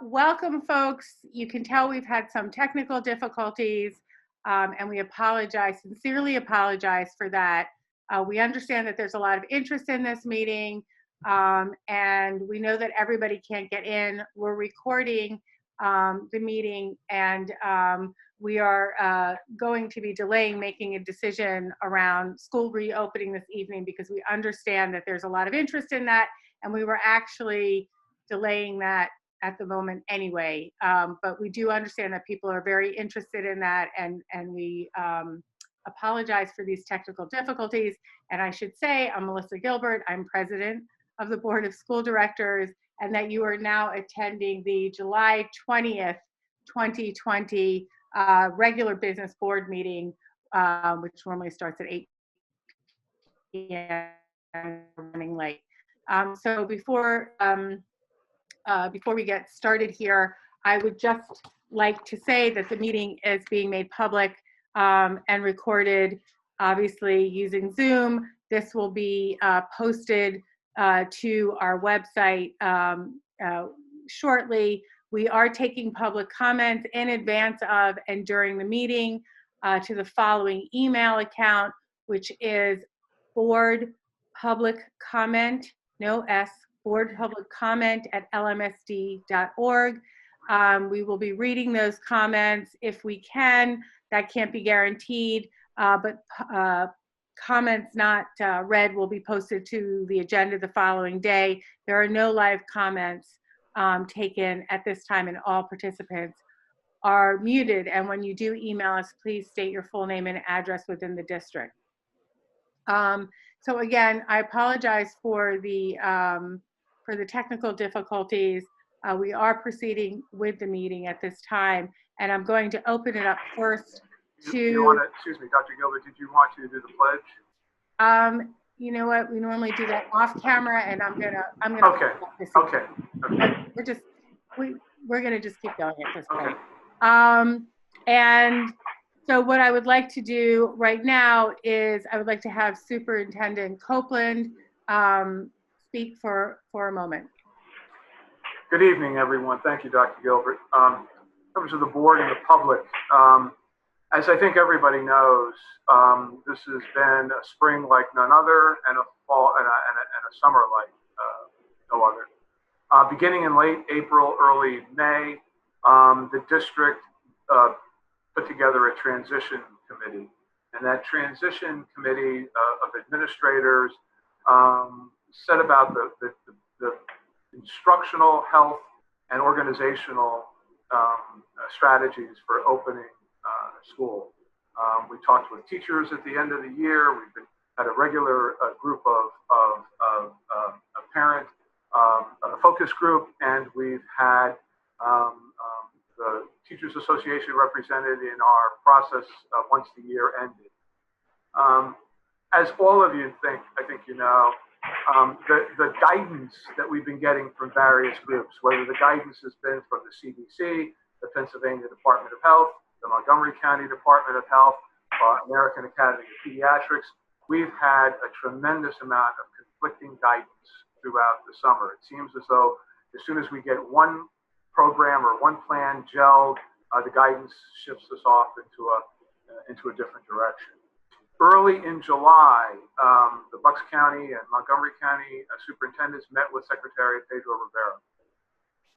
Welcome, folks. You can tell we've had some technical difficulties, and we sincerely apologize for that. We understand that there's a lot of interest in this meeting, and we know that everybody can't get in. We're recording the meeting, and we are going to be delaying making a decision around school reopening this evening because we understand that there's a lot of interest in that, and we were actually delaying that at the moment anyway. But we do understand that people are very interested in that, and we apologize for these technical difficulties. And I should say, I'm Melissa Gilbert. I'm president of the Board of School Directors, and that you are now attending the July 20th, 2020 regular business board meeting, which normally starts at 8 p.m. running late. So before we get started here, I would just like to say that the meeting is being made public and recorded, obviously using Zoom. This will be posted to our website shortly. We are taking public comments in advance of and during the meeting to the following email account, which is boardpubliccomment, no S, boardpubliccomment@lmsd.org. We will be reading those comments if we can. That can't be guaranteed, but comments not read will be posted to the agenda the following day. There are no live comments taken at this time, and all participants are muted. And when you do email us, please state your full name and address within the district. So again, I apologize for the technical difficulties. We are proceeding with the meeting at this time, and I'm going to open it up first to. Excuse me, Dr. Gilbert, did you want to do the pledge? You know what? We normally do that off camera, and I'm gonna. Okay. Okay. We're gonna just keep going at this point. Okay. And so what I would like to do right now is I would like to have Superintendent Copeland speak for a moment. Good evening, everyone. Thank you, Dr. Gilbert. Members of the board and the public, as I think everybody knows, this has been a spring like none other, and a fall and a summer like no other. Beginning in late April, early May, the district put together a transition committee, and that transition committee of administrators set about the instructional, health, and organizational strategies for opening school. We talked with teachers at the end of the year. We've had a regular group of parent focus group, and we've had the Teachers Association represented in our process once the year ended. As all of you I think you know, the guidance that we've been getting from various groups, whether the guidance has been from the CDC, the Pennsylvania Department of Health, the Montgomery County Department of Health, American Academy of Pediatrics, we've had a tremendous amount of conflicting guidance throughout the summer. It seems as though as soon as we get one program or one plan gelled, the guidance shifts us off into a different direction. Early in July, the Bucks County and Montgomery County superintendents met with Secretary Pedro Rivera.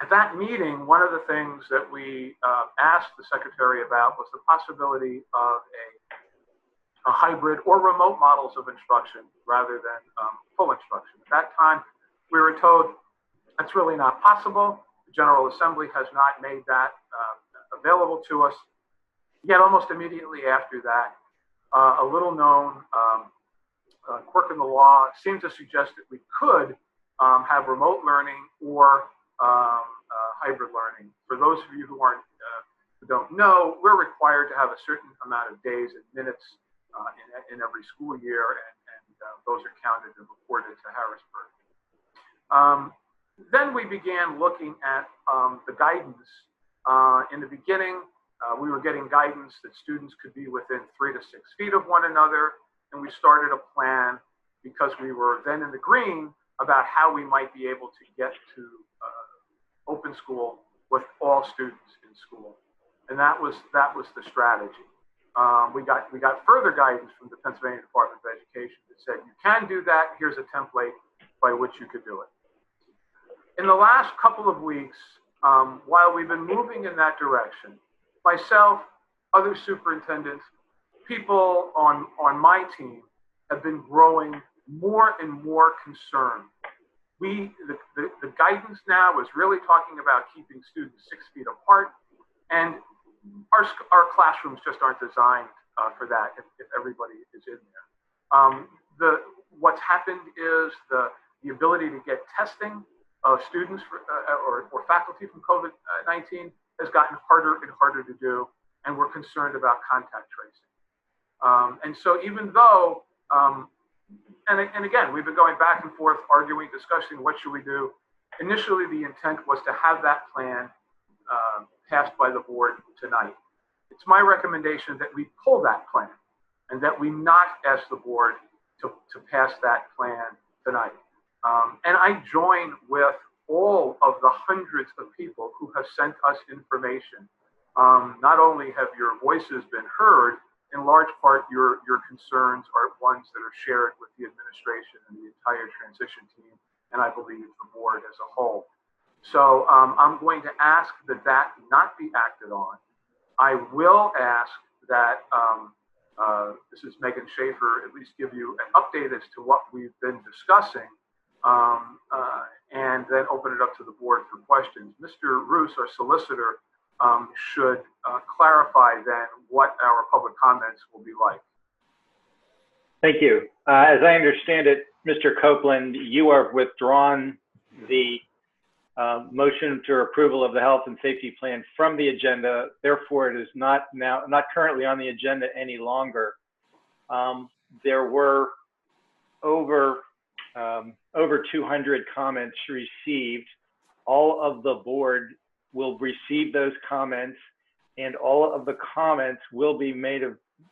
At that meeting, one of the things that we asked the Secretary about was the possibility of a hybrid or remote models of instruction rather than full instruction. At that time, we were told that's really not possible. The General Assembly has not made that available to us. Yet almost immediately after that, a little known quirk in the law seemed to suggest that we could have remote learning or hybrid learning. For those of you who don't know, we're required to have a certain amount of days and minutes in every school year, and those are counted and reported to Harrisburg. Then we began looking at the guidance. In the beginning, we were getting guidance that students could be within 3 to 6 feet of one another, and we started a plan because we were then in the green about how we might be able to get to open school with all students in school. And that was the strategy. We got further guidance from the Pennsylvania Department of Education that said, you can do that. Here's a template by which you could do it. In the last couple of weeks, while we've been moving in that direction, myself, other superintendents, people on my team have been growing more and more concerned. The guidance now is really talking about keeping students 6 feet apart, and our classrooms just aren't designed for that if everybody is in there. What's happened is the ability to get testing of students or faculty from COVID-19 has gotten harder and harder to do, and we're concerned about contact tracing. And so even though, and again, we've been going back and forth, arguing, discussing what should we do. Initially, the intent was to have that plan passed by the board tonight. It's my recommendation that we pull that plan and that we not ask the board to pass that plan tonight. And I join with all of the hundreds of people who have sent us information. Not only have your voices been heard, in large part, your concerns are ones that are shared with the administration and the entire transition team, and I believe the board as a whole. So I'm going to ask that not be acted on. I will ask that, this is Megan Schaefer, at least give you an update as to what we've been discussing, and then open it up to the board for questions. Mr. Roos, our solicitor, should clarify then what our public comments will be like. Thank you. As I understand it, Mr. Copeland, you are withdrawn the motion to approval of the health and safety plan from the agenda. Therefore, it is not currently on the agenda any longer. There were over 200 comments received. All of the board will receive those comments, and all of the comments will be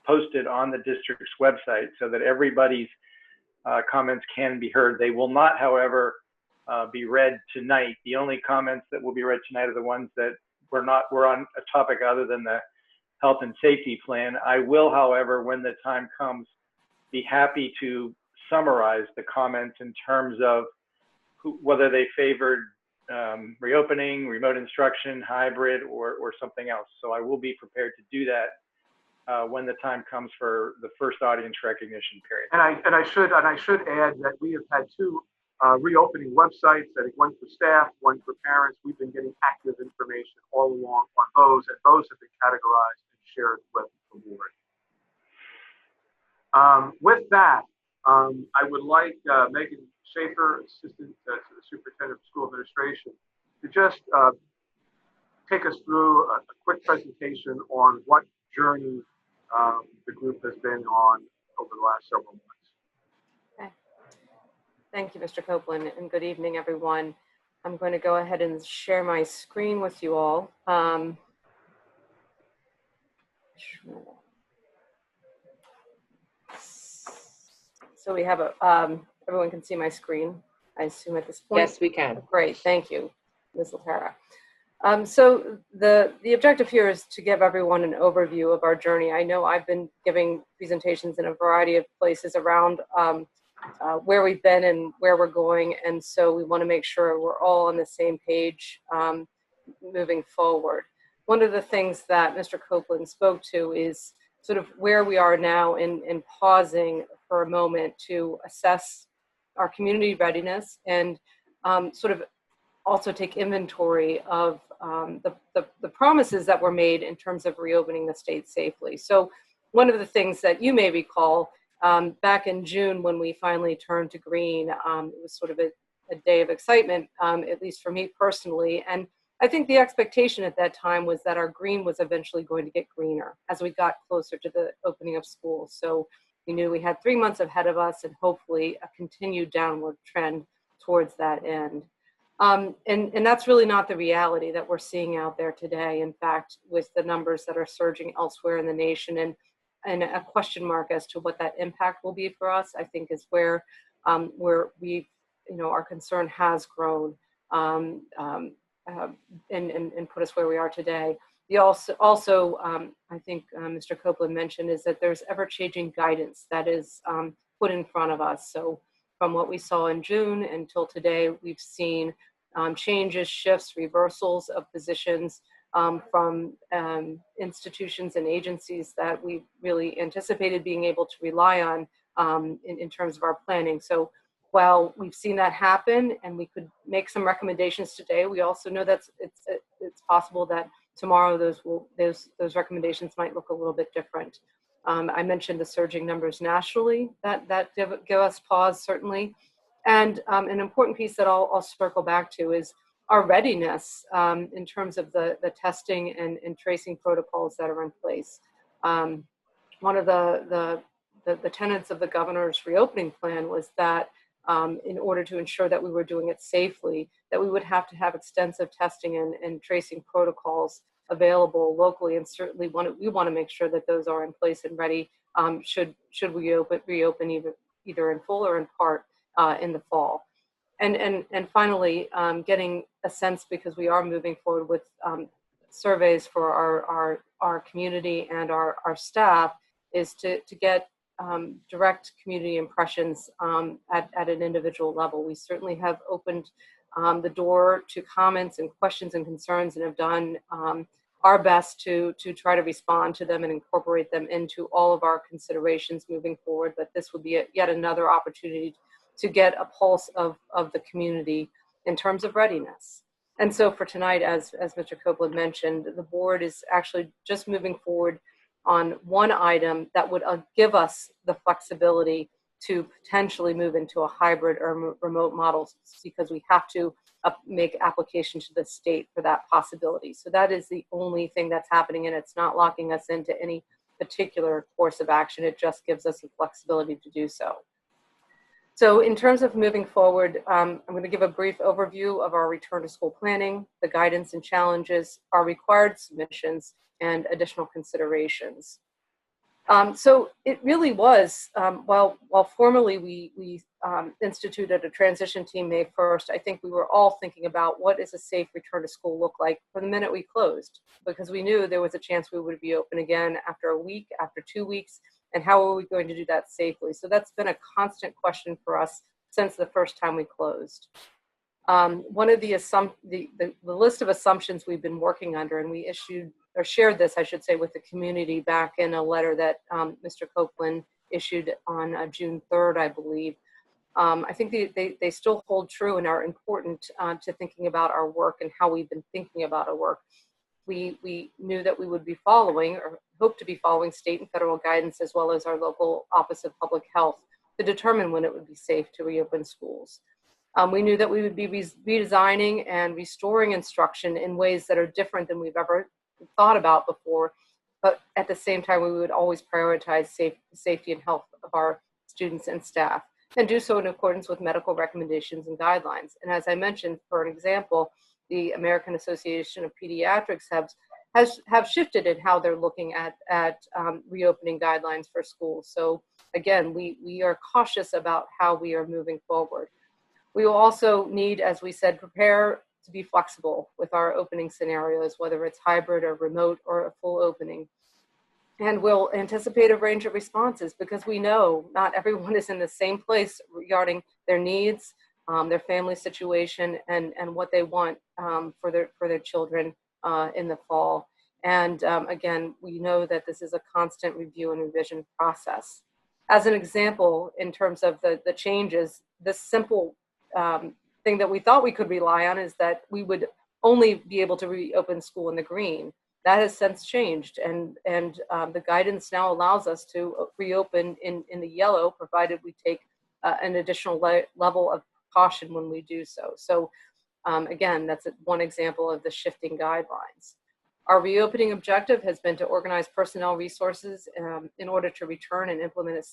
posted on the district's website so that everybody's comments can be heard. They will not, however, be read tonight. The only comments that will be read tonight are the ones that were on a topic other than the health and safety plan. I will, however, when the time comes, be happy to summarize the comments in terms of whether they favored reopening, remote instruction, hybrid, or something else. So I will be prepared to do that when the time comes for the first audience recognition period. And I should add that we have had two reopening websites, I think one for staff, one for parents. We've been getting active information all along on those, and those have been categorized and shared with the board. With that, I would like Megan Schaefer, Assistant to the Superintendent of School Administration, to just take us through a quick presentation on what journey the group has been on over the last several months. Okay. Thank you, Mr. Copeland, and good evening, everyone. I'm going to go ahead and share my screen with you all. So we have everyone can see my screen, I assume at this point? Yes, we can. Great, thank you, Ms. LaPera. So the objective here is to give everyone an overview of our journey. I know I've been giving presentations in a variety of places around where we've been and where we're going, and so we want to make sure we're all on the same page moving forward. One of the things that Mr. Copeland spoke to is sort of where we are now in pausing for a moment to assess our community readiness and sort of also take inventory of the promises that were made in terms of reopening the state safely. So one of the things that you may recall, back in June when we finally turned to green, it was sort of a day of excitement, at least for me personally. And I think the expectation at that time was that our green was eventually going to get greener as we got closer to the opening of schools. So we knew we had 3 months ahead of us and hopefully a continued downward trend towards that end. And that's really not the reality that we're seeing out there today. In fact, with the numbers that are surging elsewhere in the nation and a question mark as to what that impact will be for us, I think is where our concern has grown. and put us where we are today. The also I think Mr. Copeland mentioned is that there's ever-changing guidance that is put in front of us. So from what we saw in June until today, we've seen changes, shifts, reversals of positions from institutions and agencies that we really anticipated being able to rely on in terms of our planning. So while we've seen that happen and we could make some recommendations today, we also know that it's possible that tomorrow those recommendations might look a little bit different. I mentioned the surging numbers nationally that give us pause, certainly. And an important piece that I'll circle back to is our readiness in terms of the testing and tracing protocols that are in place. One of the tenets of the governor's reopening plan was that in order to ensure that we were doing it safely, that we would have to have extensive testing and tracing protocols available locally, and certainly we want to make sure that those are in place and ready should we reopen either in full or in part in the fall. And finally, getting a sense, because we are moving forward with surveys for our community and our staff, is to get direct community impressions at an individual level. We certainly have opened the door to comments and questions and concerns, and have done our best to try to respond to them and incorporate them into all of our considerations moving forward. But this would be yet another opportunity to get a pulse of the community in terms of readiness. And so for tonight, as Mr. Copeland mentioned, the board is actually just moving forward on one item that would give us the flexibility to potentially move into a hybrid or remote model, because we have to make application to the state for that possibility. So that is the only thing that's happening, and it's not locking us into any particular course of action. It just gives us the flexibility to do so. So in terms of moving forward, I'm going to give a brief overview of our return to school planning, the guidance and challenges, our required submissions, and additional considerations. So it really was, while formally we instituted a transition team May 1st, I think we were all thinking about what does a safe return to school look like from the minute we closed, because we knew there was a chance we would be open again after a week, after 2 weeks, and how are we going to do that safely? So that's been a constant question for us since the first time we closed. One of the list of assumptions we've been working under, and we shared this, I should say, with the community back in a letter that Mr. Copeland issued on June 3rd, I believe. I think they still hold true and are important to thinking about our work and how we've been thinking about our work. We knew that we would be following, or hope to be following, state and federal guidance, as well as our local Office of Public Health, to determine when it would be safe to reopen schools. We knew that we would be redesigning and restoring instruction in ways that are different than we've ever thought about before, but at the same time, we would always prioritize safety and health of our students and staff, and do so in accordance with medical recommendations and guidelines. And as I mentioned, for an example, the American Association of Pediatrics have shifted in how they're looking at reopening guidelines for schools. So again, we are cautious about how we are moving forward. We will also need, as we said, prepare to be flexible with our opening scenarios, whether it's hybrid or remote or a full opening. And we'll anticipate a range of responses, because we know not everyone is in the same place regarding their needs, their family situation, and what they want for their children in the fall. And again, we know that this is a constant review and revision process. As an example, in terms of the changes, this simple thing that we thought we could rely on is that we would only be able to reopen school in the green. That has since changed, and the guidance now allows us to reopen in the yellow, provided we take an additional level of caution when we do so. So again, that's one example of the shifting guidelines. Our reopening objective has been to organize personnel resources in order to return and implement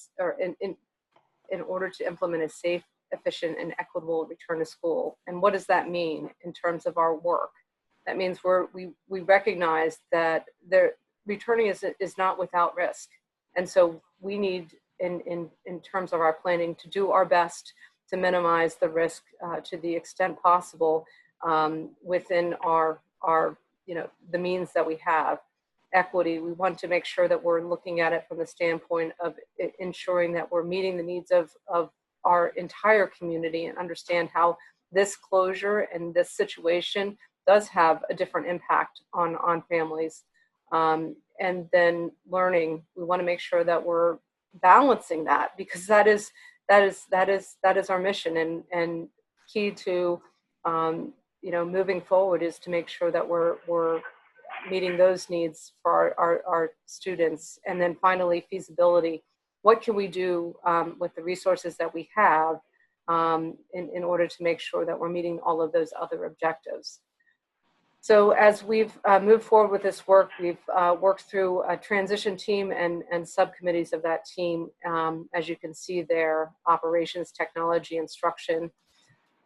in order to implement a safe, efficient, and equitable return to school. And what does that mean in terms of our work? That means we recognize that returning is not without risk. And so we need, in terms of our planning, to do our best to minimize the risk to the extent possible, within our the means that we have. Equity, we want to make sure that we're looking at it from the standpoint of ensuring that we're meeting the needs of our entire community and understand how this closure and this situation does have a different impact on families. And then learning, we want to make sure that we're balancing that, because that is our mission, and key to moving forward is to make sure that we're meeting those needs for our students. And then finally, feasibility. What can we do with the resources that we have in order to make sure that we're meeting all of those other objectives? So as we've moved forward with this work, we've worked through a transition team and subcommittees of that team. As you can see there, operations, technology, instruction,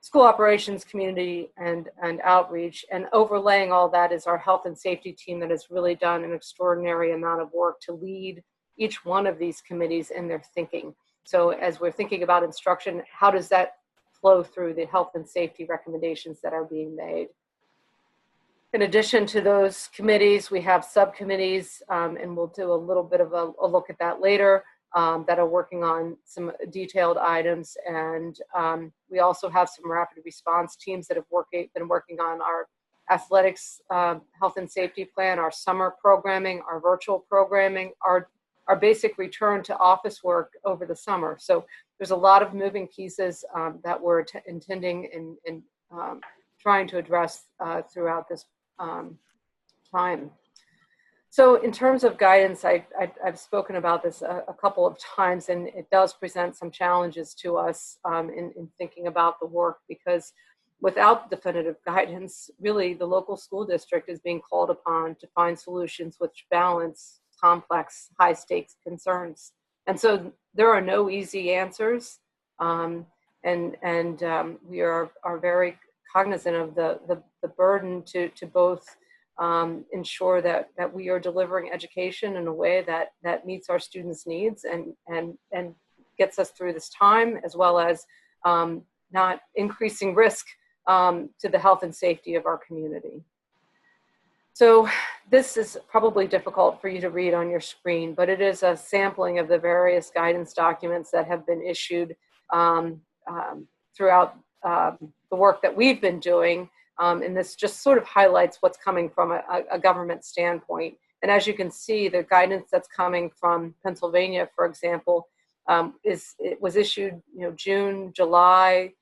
school operations, community, and outreach. And overlaying all that is our health and safety team that has really done an extraordinary amount of work to lead each one of these committees in their thinking. So as we're thinking about instruction, how does that flow through the health and safety recommendations that are being made? In addition to those committees, we have subcommittees, and we'll do a little bit of a look at that later, that are working on some detailed items. And we also have some rapid response teams that have been working on our athletics, health and safety plan, our summer programming, our virtual programming, our basic return to office work over the summer. So there's a lot of moving pieces that we're intending and trying to address throughout this time. So in terms of guidance, I've spoken about this a couple of times, and it does present some challenges to us in thinking about the work, because without definitive guidance, really the local school district is being called upon to find solutions which balance complex, high-stakes concerns. And so there are no easy answers, and we are very cognizant of the burden to both ensure that we are delivering education in a way that meets our students' needs and gets us through this time, as well as not increasing risk to the health and safety of our community. So this is probably difficult for you to read on your screen, but it is a sampling of the various guidance documents that have been issued throughout the work that we've been doing. And this just sort of highlights what's coming from a government standpoint. And as you can see, the guidance that's coming from Pennsylvania, for example, it was issued, June, July.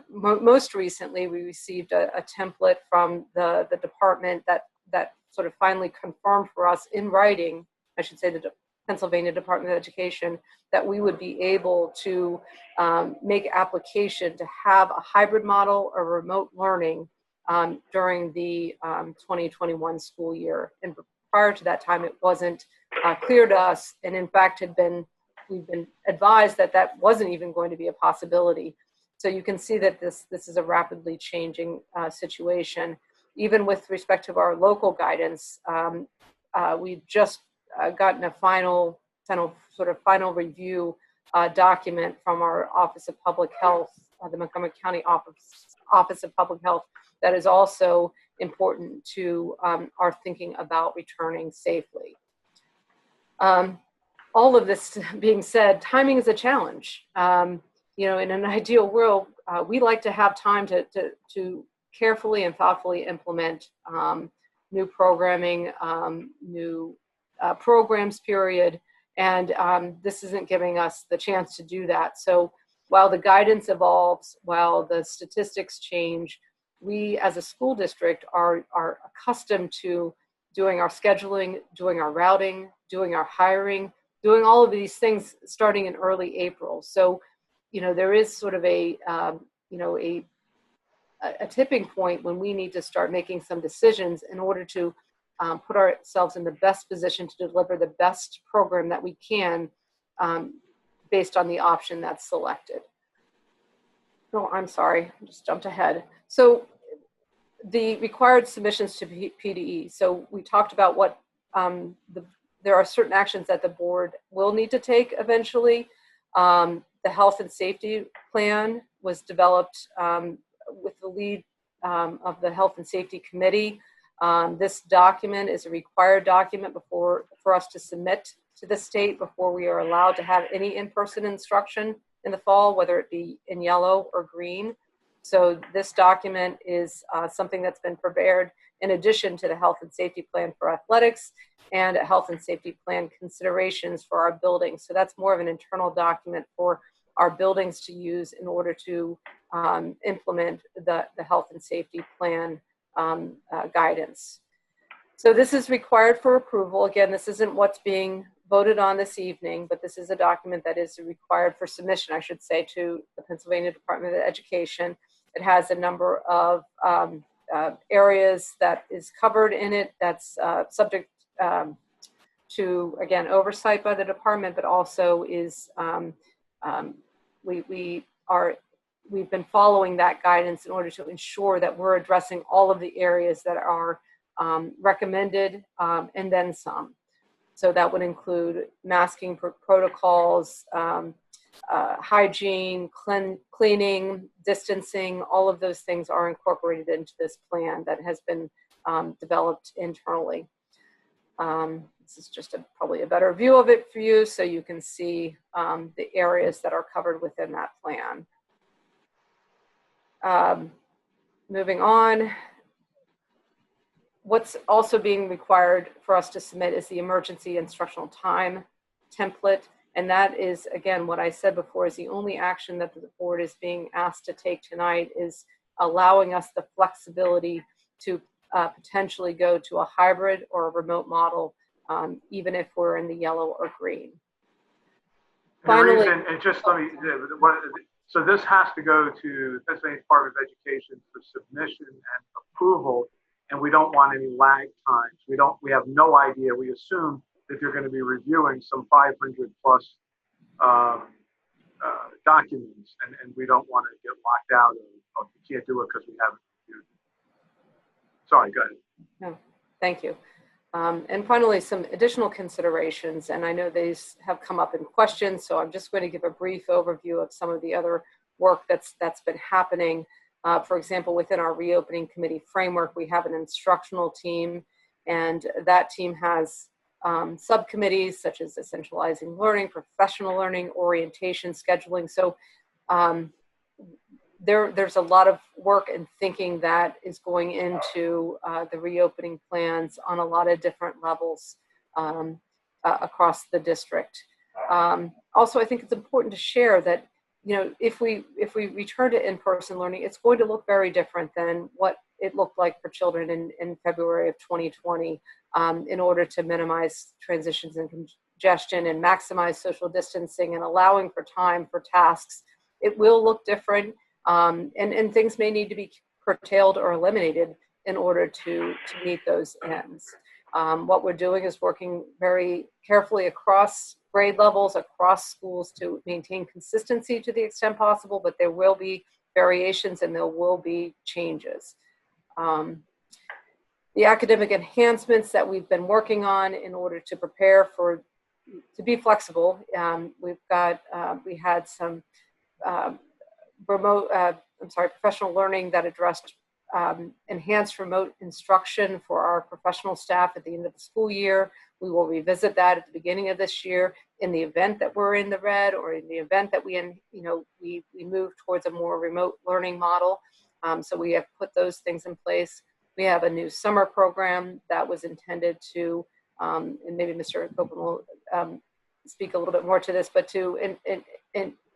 Most recently, we received a template from the department that sort of finally confirmed for us in writing, I should say, the Pennsylvania Department of Education, that we would be able to make application to have a hybrid model or remote learning during the 2021 school year. And prior to that time, it wasn't clear to us, and in fact we've been advised that wasn't even going to be a possibility. So you can see that this is a rapidly changing situation. Even with respect to our local guidance, we've just gotten a final review document from our Office of Public Health, the Montgomery County Office of Public Health, that is also important to our thinking about returning safely. All of this being said, timing is a challenge. In an ideal world, we like to have time to carefully and thoughtfully implement new programming, new programs, period. And this isn't giving us the chance to do that. So while the guidance evolves, while the statistics change, we as a school district are accustomed to doing our scheduling, doing our routing, doing our hiring, doing all of these things starting in early April. So, there is sort of a tipping point when we need to start making some decisions in order to put ourselves in the best position to deliver the best program that we can based on the option that's selected. Oh, I'm sorry, I just jumped ahead. So the required submissions to PDE. So we talked about what there are certain actions that the board will need to take eventually. The health and safety plan was developed with the lead of the Health and Safety Committee. This document is a required document for us to submit to the state before we are allowed to have any in-person instruction in the fall, whether it be in yellow or green. So this document is something that's been prepared in addition to the health and safety plan for athletics and a health and safety plan considerations for our buildings. So that's more of an internal document for our buildings to use in order to implement the health and safety plan guidance. So this is required for approval. Again, this isn't what's being voted on this evening, but this is a document that is required for submission, I should say, to the Pennsylvania Department of Education. It has a number of areas that is covered in it that's subject to, again, oversight by the department, but also is, we've been following that guidance in order to ensure that we're addressing all of the areas that are recommended and then some. So that would include masking protocols, hygiene, cleaning, distancing. All of those things are incorporated into this plan that has been developed internally. This is just probably a better view of it for you, so you can see the areas that are covered within that plan. Moving on. What's also being required for us to submit is the emergency instructional time template. And that is, again, what I said before, is the only action that the board is being asked to take tonight is allowing us the flexibility to potentially go to a hybrid or a remote model, even if we're in the yellow or green. Finally, and just let me, so this has to go to the Pennsylvania Department of Education for submission and approval. And we don't want any lag times. We have no idea. We assume that they're going to be reviewing some 500 plus documents, and we don't want to get locked out of we can't do it because we haven't reviewed it. Sorry, go ahead. No, thank you. And finally, some additional considerations, and I know these have come up in questions, so I'm just going to give a brief overview of some of the other work that's been happening. For example, within our reopening committee framework, we have an instructional team, and that team has subcommittees such as essentializing learning, professional learning, orientation, scheduling. So there's a lot of work and thinking that is going into the reopening plans on a lot of different levels across the district. Also, I think it's important to share that, you know, if we return to in-person learning, it's going to look very different than what it looked like for children in February of 2020 in order to minimize transitions and congestion and maximize social distancing and allowing for time for tasks. It will look different, and things may need to be curtailed or eliminated in order to meet those ends. What we're doing is working very carefully across grade levels, across schools, to maintain consistency to the extent possible, but there will be variations and there will be changes. The academic enhancements that we've been working on in order to prepare to be flexible, we had some professional learning that addressed enhanced remote instruction for our professional staff at the end of the school year. We will revisit that at the beginning of this year in the event that we're in the red, or in the event that we move towards a more remote learning model. So we have put those things in place. We have a new summer program that was intended to, and maybe Mr. Copeland will speak a little bit more to this, but to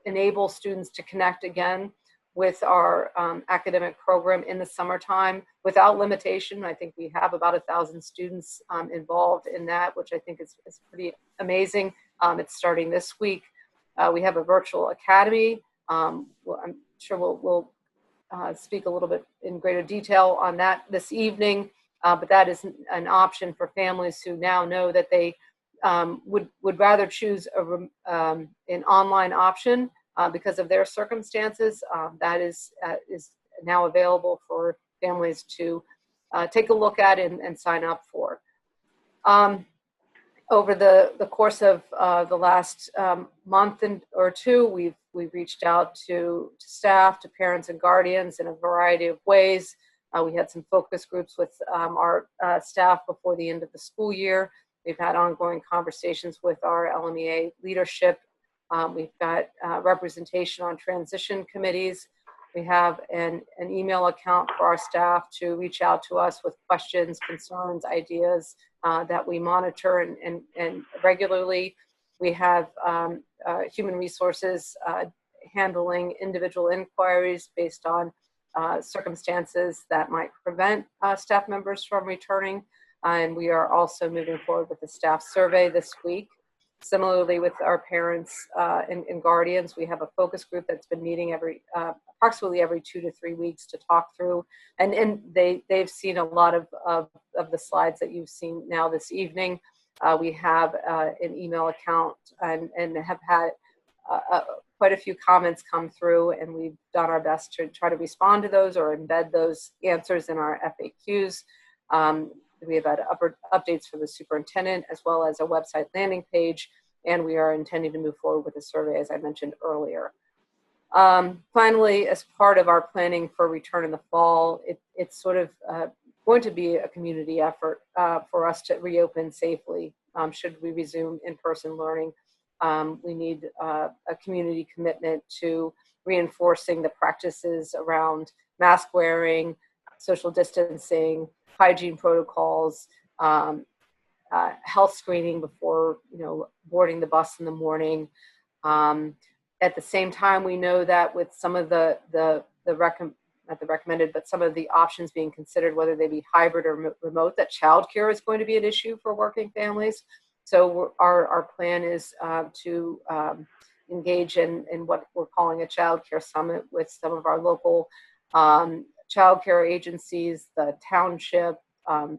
enable students to connect again with our academic program in the summertime without limitation. I think we have about 1,000 students involved in that, which I think is pretty amazing. It's starting this week. We have a virtual academy. I'm sure we'll speak a little bit in greater detail on that this evening, but that is an option for families who now know that they would rather choose an online option because of their circumstances. That is now available for families to take a look at and sign up for. Over the course of the last month or two, we've reached out to staff, to parents and guardians in a variety of ways. We had some focus groups with our staff before the end of the school year. We've had ongoing conversations with our LMEA leadership. We've got representation on transition committees. We have an email account for our staff to reach out to us with questions, concerns, ideas that we monitor and regularly. We have human resources handling individual inquiries based on circumstances that might prevent staff members from returning. And we are also moving forward with the staff survey this week. Similarly, with our parents and guardians, we have a focus group that's been meeting approximately every 2 to 3 weeks to talk through. And they've seen a lot of the slides that you've seen now this evening. We have an email account and have had quite a few comments come through, and we've done our best to try to respond to those or embed those answers in our FAQs. We have had updates for the superintendent as well as a website landing page, and we are intending to move forward with the survey, as I mentioned earlier. Finally, as part of our planning for return in the fall, it's sort of going to be a community effort for us to reopen safely should we resume in-person learning. We need a community commitment to reinforcing the practices around mask wearing, social distancing, hygiene protocols, health screening before boarding the bus in the morning. At the same time, we know that with some of not the recommended, but some of the options being considered, whether they be hybrid or remote, that childcare is going to be an issue for working families. So our plan is to engage in what we're calling a childcare summit with some of our local childcare agencies, the township,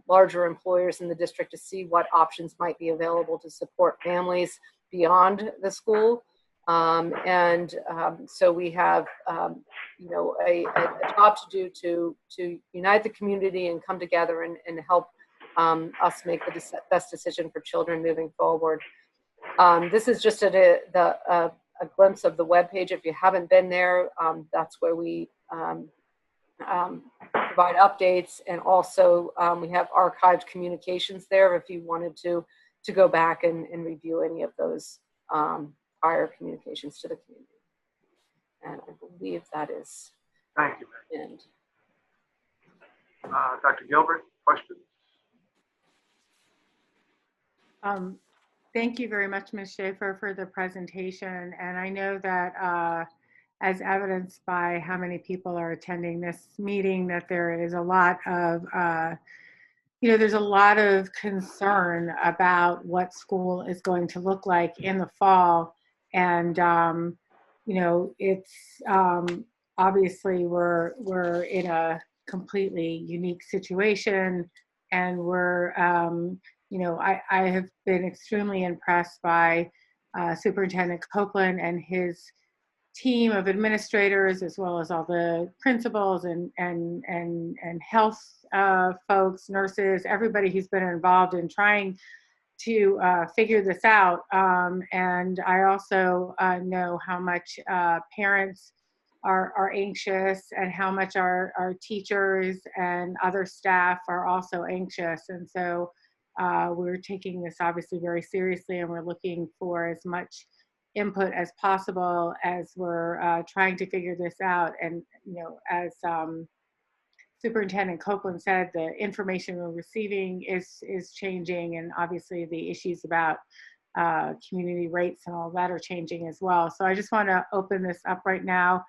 larger employers in the district to see what options might be available to support families beyond the school. So we have, a job to do to unite the community and come together and help us make the best decision for children moving forward. This is just a glimpse of the webpage. If you haven't been there, that's where we provide updates, and also we have archived communications there if you wanted to go back and review any of those prior communications to the community. And I believe that is. Thank you. End. Dr. Gilbert, questions? Thank you very much, Ms. Schaefer, for the presentation. And I know that as evidenced by how many people are attending this meeting, that there is a lot of, there's a lot of concern about what school is going to look like in the fall. And, it's obviously we're in a completely unique situation, and we're, I have been extremely impressed by Superintendent Copeland and his team of administrators, as well as all the principals and health folks, nurses, everybody who's been involved in trying to figure this out. And I also know how much parents are anxious, and how much our teachers and other staff are also anxious. And so we're taking this obviously very seriously, and we're looking for as much input as possible as we're trying to figure this out. And, as Superintendent Copeland said, the information we're receiving is changing, and obviously the issues about community rates and all that are changing as well. So I just want to open this up right now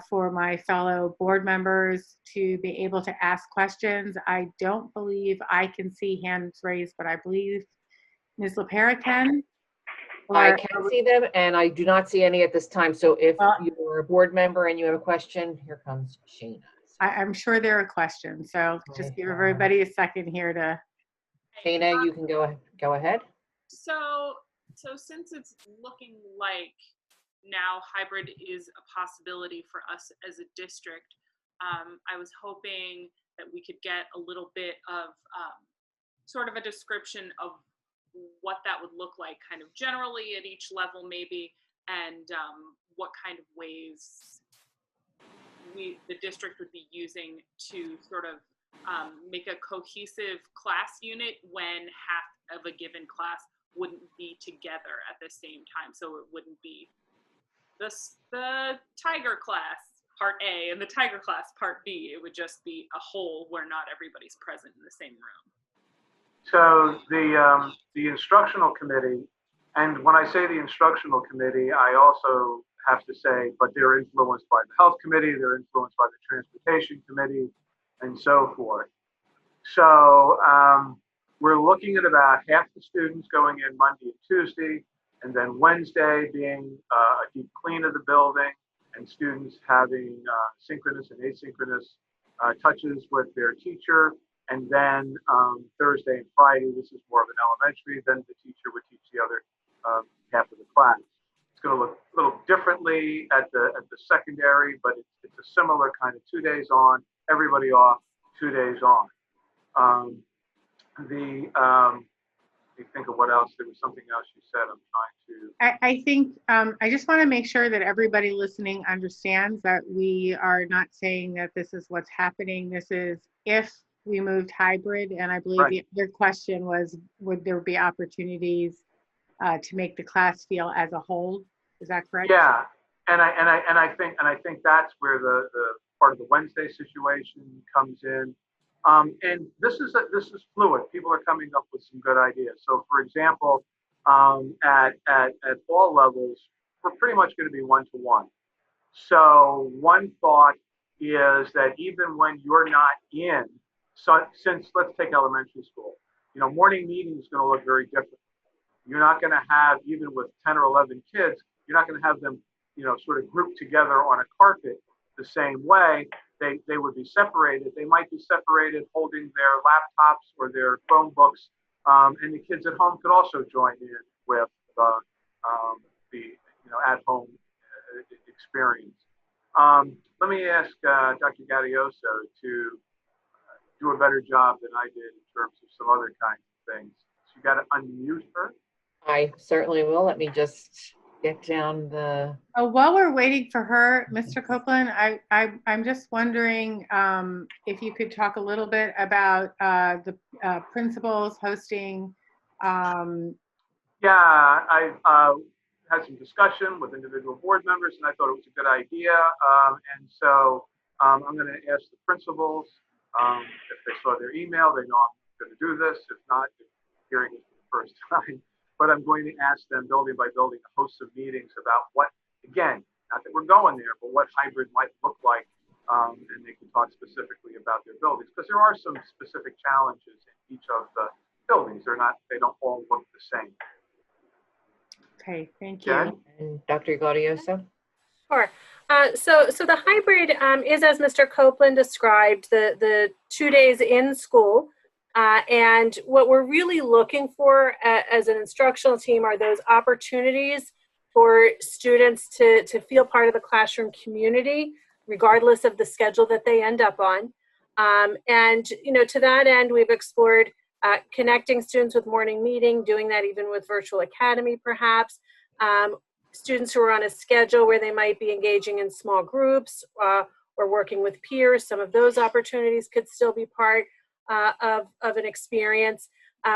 for my fellow board members to be able to ask questions. I don't believe I can see hands raised, but I believe Ms. LaPera can. I can see them, and I do not see any at this time. So if you're a board member and you have a question, here comes Shana. I'm sure there are questions, so just give everybody a second here to. Shana, you can go ahead. So since it's looking like now hybrid is a possibility for us as a district, I was hoping that we could get a little bit of sort of a description of what that would look like kind of generally at each level maybe, and what kind of ways the district would be using to sort of make a cohesive class unit when half of a given class wouldn't be together at the same time. So it wouldn't be the tiger class part A and the tiger class part B. It would just be a whole where not everybody's present in the same room. So the instructional committee, and when I say the instructional committee, I also have to say, but they're influenced by the health committee, they're influenced by the transportation committee, and so forth. So we're looking at about half the students going in Monday and Tuesday, and then Wednesday being a deep clean of the building, and students having synchronous and asynchronous touches with their teacher. And then Thursday and Friday, this is more of an elementary, then the teacher would teach the other half of the class. It's going to look a little differently at the secondary, but it's a similar kind of 2 days on, everybody off, 2 days on. You think of what else? There was something else you said. I'm trying to. I think I just want to make sure that everybody listening understands that we are not saying that this is what's happening. This is if we moved hybrid, and I believe Right. the other question was, would there be opportunities to make the class feel as a whole? Is that correct? Yeah, and I think that's where the part of the Wednesday situation comes in. And this is fluid. People are coming up with some good ideas. So, for example, at all levels, we're pretty much going to be one-to-one. So, one thought is that even when you're not in, so since let's take elementary school, morning meeting is going to look very different. You're not going to have, even with 10 or 11 kids, you're not going to have them, sort of grouped together on a carpet the same way. They would be separated. They might be separated holding their laptops or their Chromebooks, and the kids at home could also join in with the at-home experience. Let me ask Dr. Gaudioso to do a better job than I did in terms of some other kinds of things. So you got to unmute her. I certainly will. Let me just get down the. While we're waiting for her, Mr. Copeland, I'm just wondering if you could talk a little bit about the principals hosting. Yeah, I've had some discussion with individual board members, and I thought it was a good idea. And so I'm going to ask the principals if they saw their email, they know I'm going to do this. If not, they're hearing it for the first time. But I'm going to ask them building by building to host some meetings about what, again, not that we're going there, but what hybrid might look like. And they can talk specifically about their buildings, because there are some specific challenges in each of the buildings. They don't all look the same. Okay, thank you. Jen? And Dr. Gaudioso? Sure. So the hybrid is, as Mr. Copeland described, the 2 days in school. And what we're really looking for as an instructional team are those opportunities for students to feel part of the classroom community, regardless of the schedule that they end up on. And, to that end, we've explored connecting students with morning meeting, doing that even with virtual academy, perhaps. Students who are on a schedule where they might be engaging in small groups or working with peers, some of those opportunities could still be part of an experience.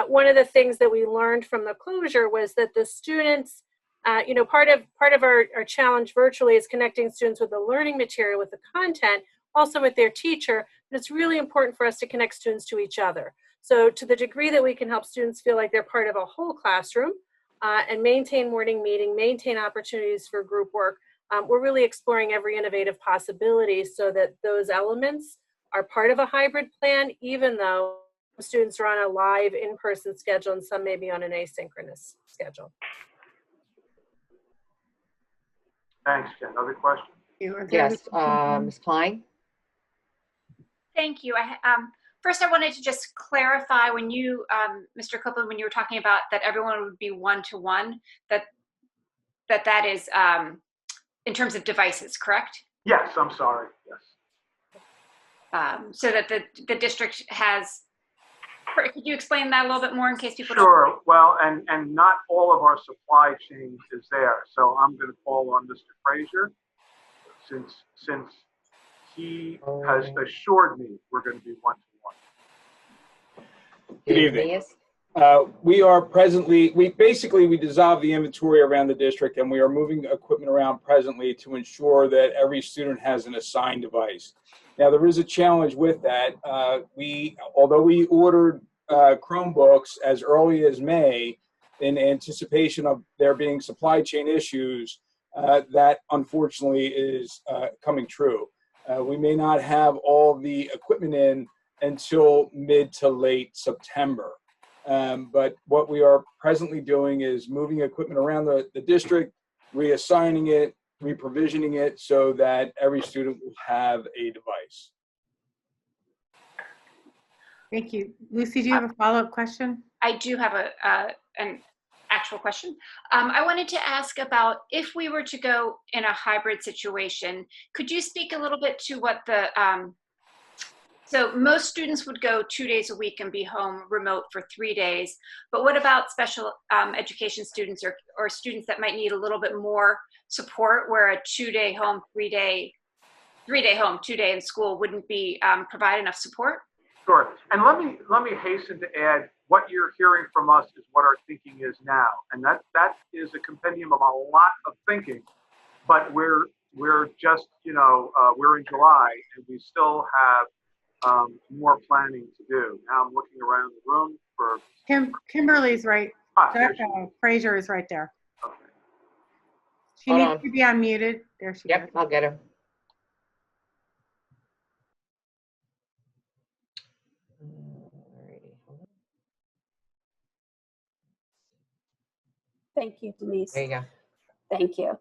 One of the things that we learned from the closure was that the students, part of our challenge virtually is connecting students with the learning material, with the content, also with their teacher, but it's really important for us to connect students to each other. So to the degree that we can help students feel like they're part of a whole classroom and maintain morning meeting, maintain opportunities for group work, we're really exploring every innovative possibility so that those elements are part of a hybrid plan, even though students are on a live in-person schedule and some may be on an asynchronous schedule. Thanks, Jen. Other questions? Yes, Ms. Klein? Thank you. First, I wanted to just clarify when you, Mr. Copeland, when you were talking about that everyone would be one-to-one, that is in terms of devices, correct? Yes, I'm sorry. Yes. So that the district has Could you explain that a little bit more in case people don't? Sure. Well, and not all of our supply chain is there. So I'm going to call on Mr. Frazier since he has assured me we're going to be one-to-one. Good evening. We are presently, we dissolved the inventory around the district, and we are moving equipment around presently to ensure that every student has an assigned device. Now, there is a challenge with that. Although we ordered Chromebooks as early as May in anticipation of there being supply chain issues, that unfortunately is coming true. We may not have all the equipment in until mid to late September. But what we are presently doing is moving equipment around the district, reassigning it, reprovisioning it so that every student will have a device. Thank you. Lucy, do you have a follow-up question? I do have an actual question. I wanted to ask about if we were to go in a hybrid situation, could you speak a little bit to what the, so most students would go 2 days a week and be home remote for 3 days, but what about special education students or students that might need a little bit more support where a 2-day home, 3-day home, 2-day in school wouldn't be provide enough support? Sure. And let me hasten to add, what you're hearing from us is what our thinking is now. And that is a compendium of a lot of thinking, but we're just, we're in July and we still have more planning to do. Now I'm looking around the room for Kimberly's right. Frazier is right there. Okay. She needs to be unmuted. There she Yep, goes. I'll get her. Thank you, Denise. There you go. Thank you.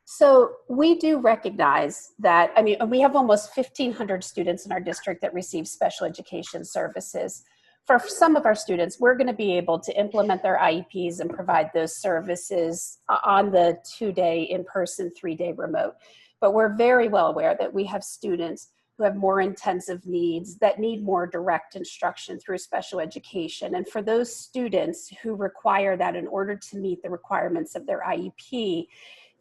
So we do recognize that, I mean, we have almost 1,500 students in our district that receive special education services. For some of our students, we're going to be able to implement their IEPs and provide those services on the 2-day in-person, 3-day remote. But we're very well aware that we have students who have more intensive needs that need more direct instruction through special education. And for those students who require that in order to meet the requirements of their IEP,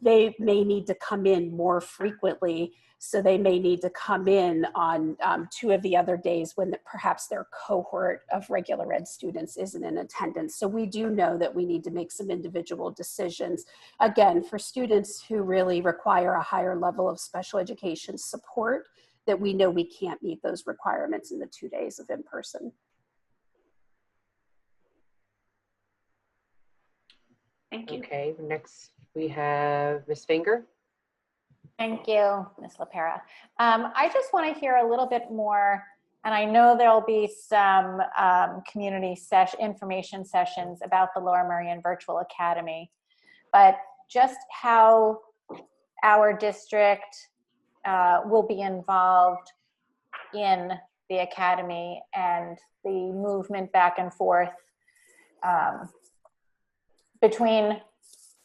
they may need to come in more frequently. So they may need to come in on 2 of the other days when perhaps their cohort of regular ed students isn't in attendance. So we do know that we need to make some individual decisions. Again, for students who really require a higher level of special education support, that we know we can't meet those requirements in the 2 days of in-person. Thank you. Okay, next we have Ms. Finger. Thank you, Ms. LaPera. I just want to hear a little bit more, and I know there'll be some community information sessions about the Lower Merion Virtual Academy, but just how our district will be involved in the academy and the movement back and forth between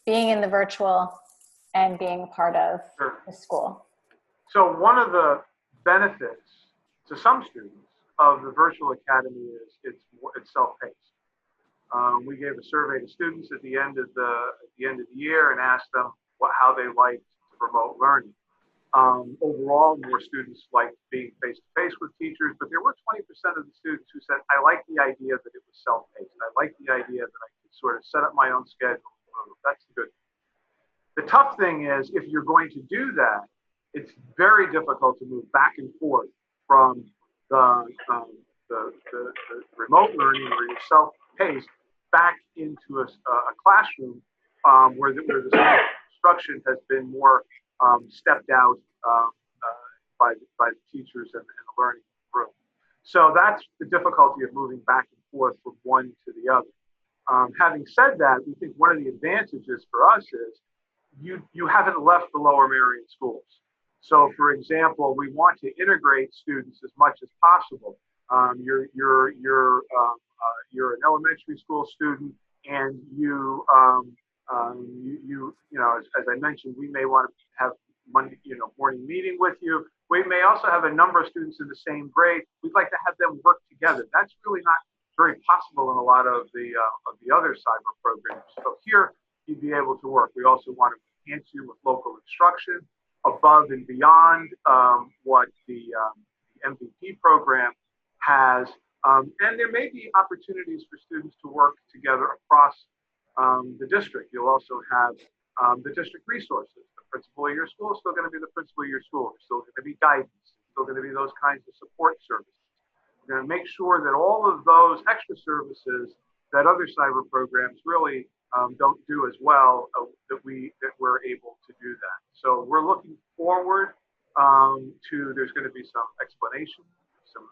being in the virtual and being part of the school. So one of the benefits to some students of the virtual academy is it's self-paced. We gave a survey to students at the end of the year and asked them how they liked remote learning. Overall, more students liked being face-to-face with teachers, but there were 20% of the students who said, I like the idea that it was self-paced. I like the idea that I could sort of set up my own schedule. That's the good thing. The tough thing is, if you're going to do that, it's very difficult to move back and forth from the remote learning where you're self-paced back into a classroom where the instruction has been more stepped out by the teachers and the learning room. So that's the difficulty of moving back and forth from one to the other. Having said that, we think one of the advantages for us is you haven't left the Lower Merion schools. So, for example, we want to integrate students as much as possible. You're an elementary school student, and you know, as I mentioned, we may want to have morning meeting with you. We may also have a number of students in the same grade. We'd like to have them work together. That's really not very possible in a lot of the other cyber programs. So here, you'd be able to work. We also want to enhance you with local instruction above and beyond what the MVP program has. And there may be opportunities for students to work together across the district. You'll also have the district resources. The principal of your school is still going to be the principal of your school. There's still going to be guidance. There's still going to be those kinds of support services. We're going to make sure that all of those extra services that other cyber programs really don't do as well, that we're able to do that. So we're looking forward to, there's going to be some explanation, some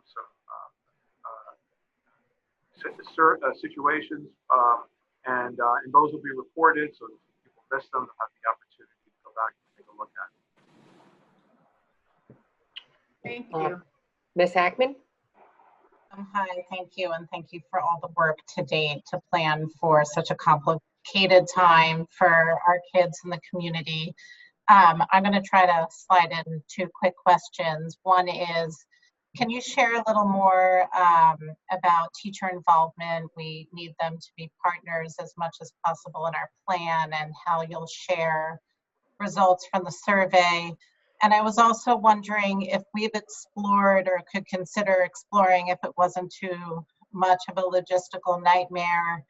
situations, and those will be reported, so if people miss them, they'll have the opportunity to go back and take a look at it. Thank you. Ms. Hackman? Hi, thank you, and thank you for all the work to date to plan for such a complicated time for our kids in the community. I'm going to try to slide in 2 quick questions. One is, can you share a little more about teacher involvement? We need them to be partners as much as possible in our plan, and how you'll share results from the survey. And I was also wondering if we've explored or could consider exploring, if it wasn't too much of a logistical nightmare,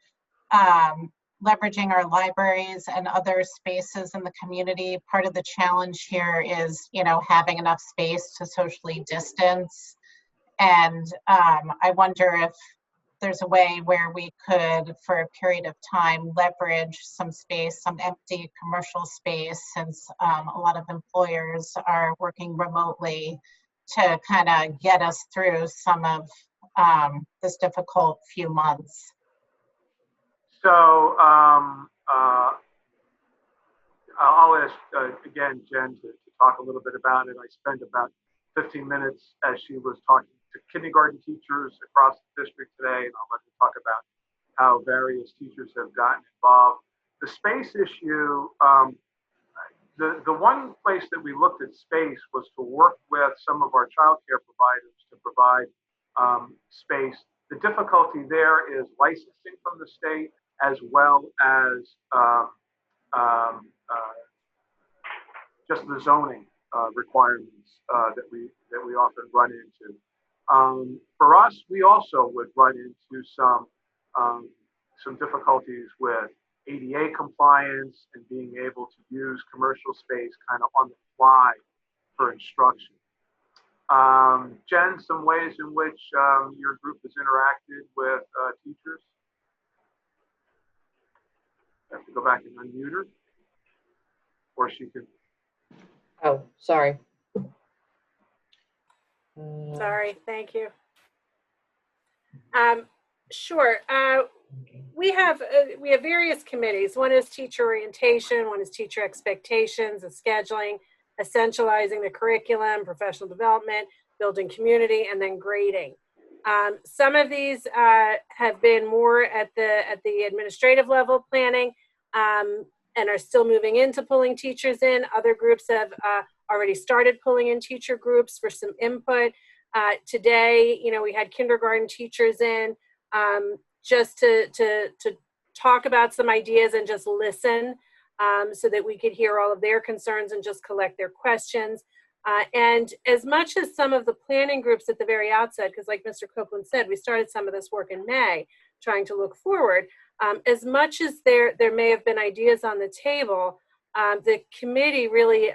leveraging our libraries and other spaces in the community. Part of the challenge here is, having enough space to socially distance. And I wonder if there's a way where we could, for a period of time, leverage some space, some empty commercial space, since a lot of employers are working remotely, to kind of get us through some of this difficult few months. So I'll ask again Jen to talk a little bit about it. I spent about 15 minutes as she was talking to kindergarten teachers across the district today, and I'll let her talk about how various teachers have gotten involved. The space issue, the one place that we looked at space was to work with some of our childcare providers to provide space. The difficulty there is licensing from the state, as well as just the zoning requirements that we often run into. For us, we also would run into some difficulties with ADA compliance and being able to use commercial space kind of on the fly for instruction. Jen, some ways in which your group has interacted with teachers? I have to go back and unmute her, or she could. Oh, sorry. Sorry, thank you. Sure. We have various committees. One is teacher orientation, one is teacher expectations and scheduling, essentializing the curriculum, professional development, building community, and then grading. Some of these have been more at the administrative level planning and are still moving into pulling teachers in. Other groups have already started pulling in teacher groups for some input. Today, we had kindergarten teachers in just to talk about some ideas and just listen so that we could hear all of their concerns and just collect their questions. And as much as some of the planning groups at the very outset, because like Mr. Copeland said, we started some of this work in May, trying to look forward, as much as there may have been ideas on the table, the committee really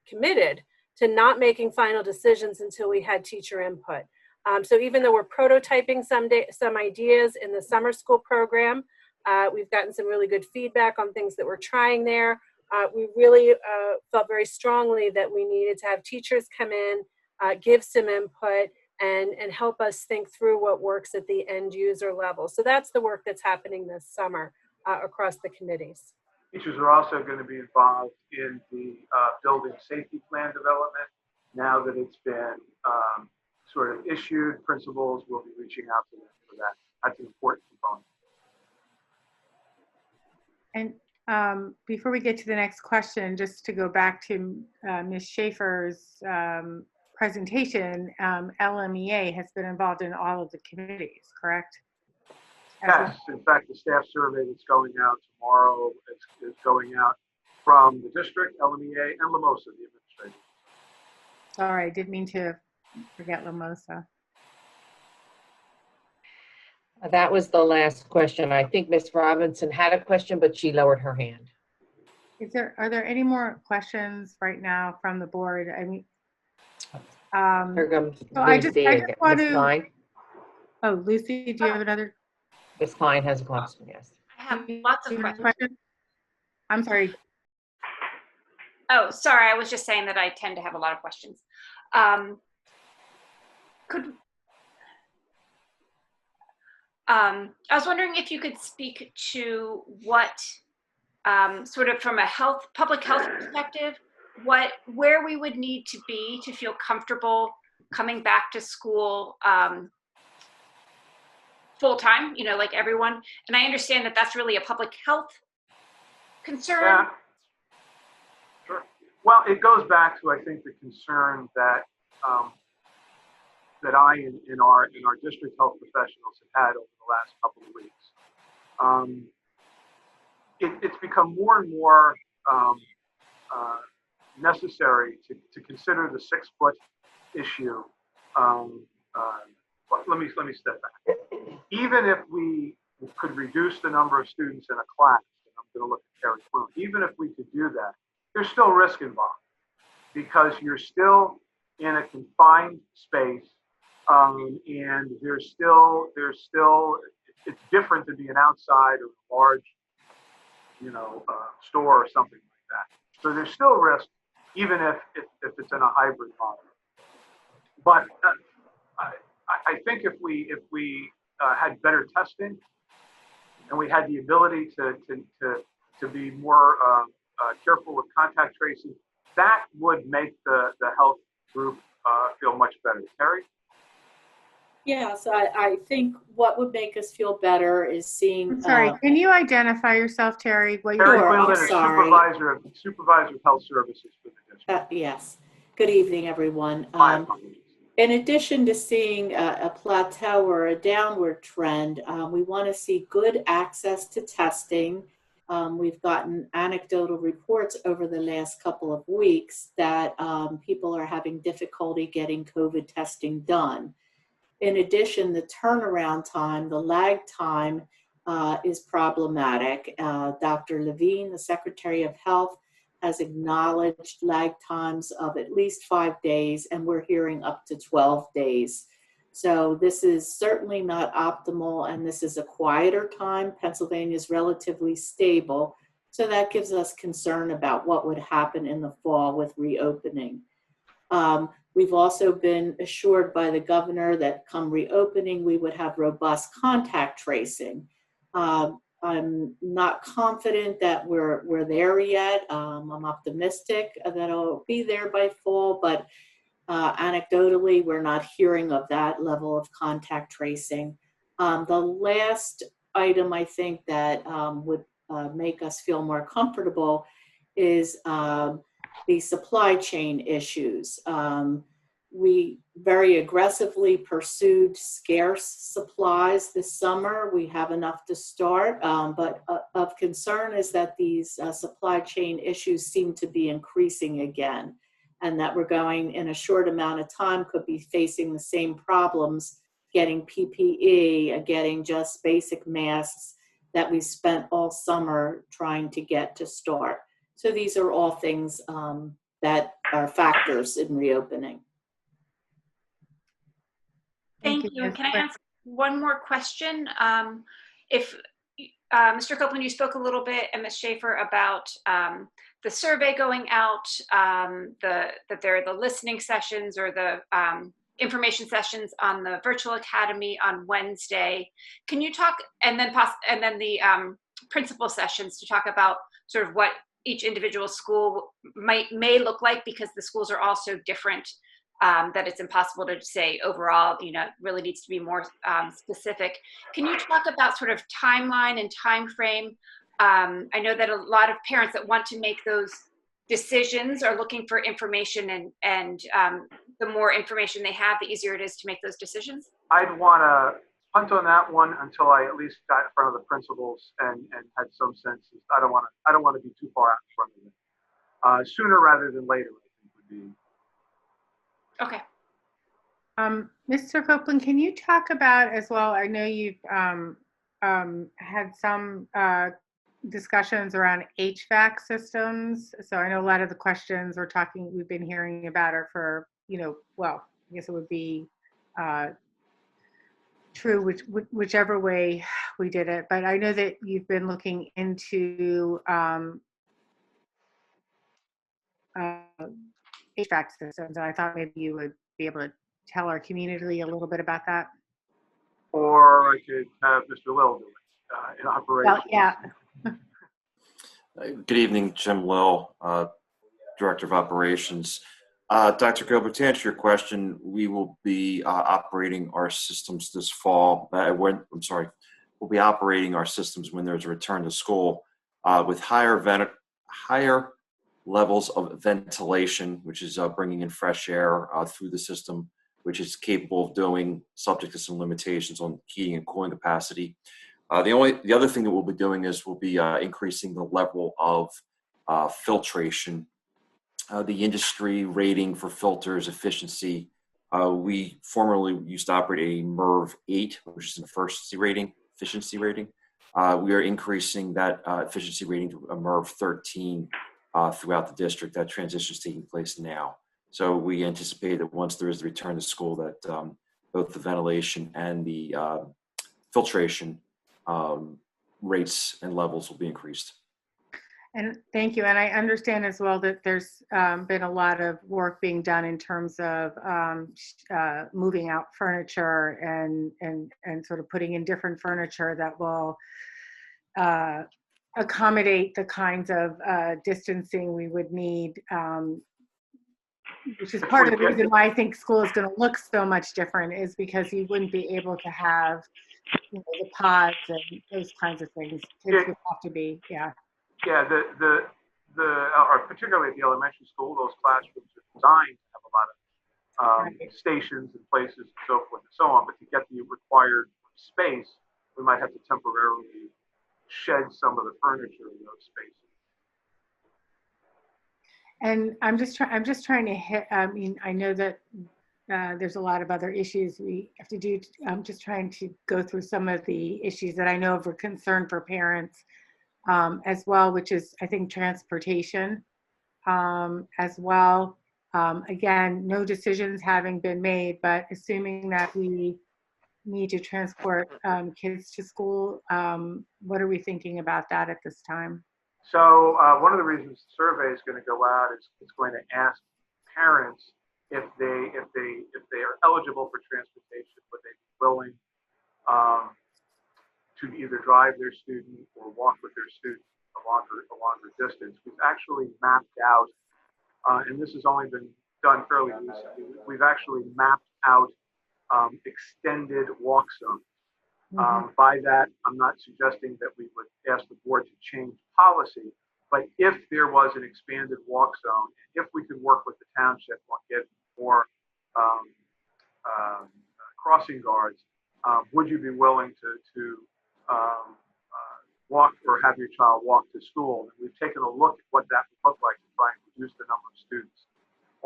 committed to not making final decisions until we had teacher input. So even though we're prototyping some ideas in the summer school program, we've gotten some really good feedback on things that we're trying there. We really felt very strongly that we needed to have teachers come in, give some input, and help us think through what works at the end user level. So that's the work that's happening this summer across the committees. Teachers are also going to be involved in the building safety plan development. Now that it's been sort of issued, principals will be reaching out to them for that. That's an important component. And before we get to the next question, just to go back to Ms. Schaefer's presentation, LMEA has been involved in all of the committees, correct? Yes, in fact, the staff survey that's going out tomorrow is going out from the district, LMEA, and Lmsb, the administration. Sorry, I didn't mean to forget Lmsb. That was the last question. I think Ms. Robinson had a question, but she lowered her hand. Are there any more questions right now from the board? I mean, Here comes so I just Lucy. want Ms. to. Klein. Oh, Lucy, do you have another? Ms. Klein has a question, yes. I have lots of questions. I'm sorry. Oh, sorry. I was just saying that I tend to have a lot of questions. I was wondering if you could speak to what, sort of from a public health perspective, where we would need to be to feel comfortable coming back to school full time, you know, like everyone. And I understand that that's really a public health concern. Yeah. Sure. Well, it goes back to, I think, the concern that that I and our district health professionals have had over the last couple of weeks. It's become more and more necessary to consider the 6-foot issue. Let me step back. Even if we could reduce the number of students in a class, and I'm going to look at Terry Clune, even if we could do that, there's still risk involved because you're still in a confined space, and there's still it's different to be an outside or a large, store or something like that. So there's still risk, even if it's in a hybrid model. But I think if we had better testing and we had the ability to be more careful with contact tracing, that would make the health group feel much better. Terry? Yes, I think what would make us feel better is seeing. I'm sorry, can you identify yourself, Terry? Terry Sure, Quinlan is supervisor of health services for the district. Yes. Good evening, everyone. In addition to seeing a plateau or a downward trend, we want to see good access to testing. We've gotten anecdotal reports over the last couple of weeks that people are having difficulty getting COVID testing done. In addition, the turnaround time, the lag time is problematic. Dr. Levine, the Secretary of Health, has acknowledged lag times of at least 5 days, and we're hearing up to 12 days. So this is certainly not optimal, and this is a quieter time. Pennsylvania is relatively stable, so that gives us concern about what would happen in the fall with reopening. We've also been assured by the governor that come reopening, we would have robust contact tracing. I'm not confident that we're there yet. I'm optimistic that it'll be there by fall, but anecdotally, we're not hearing of that level of contact tracing. The last item I think that would make us feel more comfortable is the supply chain issues. We very aggressively pursued scarce supplies this summer. We have enough to start, but of concern is that these supply chain issues seem to be increasing again, and that we're going in a short amount of time could be facing the same problems getting PPE, getting just basic masks that we spent all summer trying to get to start. So these are all things that are factors in reopening. Thank you. Can I ask one more question? If Mr. Copeland, you spoke a little bit, and Ms. Schaefer, about the survey going out, that there are the listening sessions or the information sessions on the virtual academy on Wednesday. Can you talk, and then the principal sessions to talk about sort of what each individual school may look like, because the schools are all so different. That it's impossible to say overall, it really needs to be more specific. Can you talk about sort of timeline and time frame? I know that a lot of parents that want to make those decisions are looking for information, and the more information they have, the easier it is to make those decisions? I'd want to punt on that one until I at least got in front of the principals and had some sense. I don't want to be too far out in front of them. Sooner rather than later, I think would be. Okay. Mr. Copeland, can you talk about as well, I know you've had some discussions around HVAC systems. So I know a lot of the questions we've been hearing about are for, well, I guess it would be true whichever way we did it. But I know that you've been looking into HVAC systems, and I thought maybe you would be able to tell our community a little bit about that. Or I could have Mr. Lill do it in operations. Well, yeah. Good evening, Jim Lill, Director of Operations. Dr. Gilbert, to answer your question, we will be operating our systems this fall. We'll be operating our systems when there's a return to school with higher levels of ventilation, which is bringing in fresh air through the system, which is capable of doing, subject to some limitations on heating and cooling capacity. The other thing that we'll be doing is we'll be increasing the level of filtration. The industry rating for filters efficiency, we formerly used to operate a MERV 8, which is an efficiency rating. We are increasing that efficiency rating to a MERV 13 throughout the district. That transition is taking place now. So we anticipate that once there is a return to school, that both the ventilation and the filtration rates and levels will be increased. And thank you. And I understand as well that there's been a lot of work being done in terms of moving out furniture and sort of putting in different furniture that will accommodate the kinds of distancing we would need, which is part of the reason why I think school is going to look so much different, is because you wouldn't be able to have the pods and those kinds of things. Kids would have to be, yeah. Yeah, or particularly at the elementary school, those classrooms are designed to have a lot of stations and places and so forth and so on. But to get the required space, we might have to temporarily shed some of the furniture in those spaces. And I'm just trying to hit. I mean, I know that there's a lot of other issues we have to do. I'm just trying to go through some of the issues that I know of a concern for parents. As well, which is, I think, transportation as well. Again, no decisions having been made, but assuming that we need to transport kids to school, what are we thinking about that at this time? So one of the reasons the survey is going to go out is it's going to ask parents if they are eligible for transportation, would they be willing to either drive their student or walk with their student a longer distance. We've actually mapped out, and this has only been done fairly recently, we've actually mapped out extended walk zones. By that, I'm not suggesting that we would ask the board to change policy, but if there was an expanded walk zone, if we could work with the township on getting more crossing guards, would you be willing to walk or have your child walk to school? And we've taken a look at what that would look like to try and reduce the number of students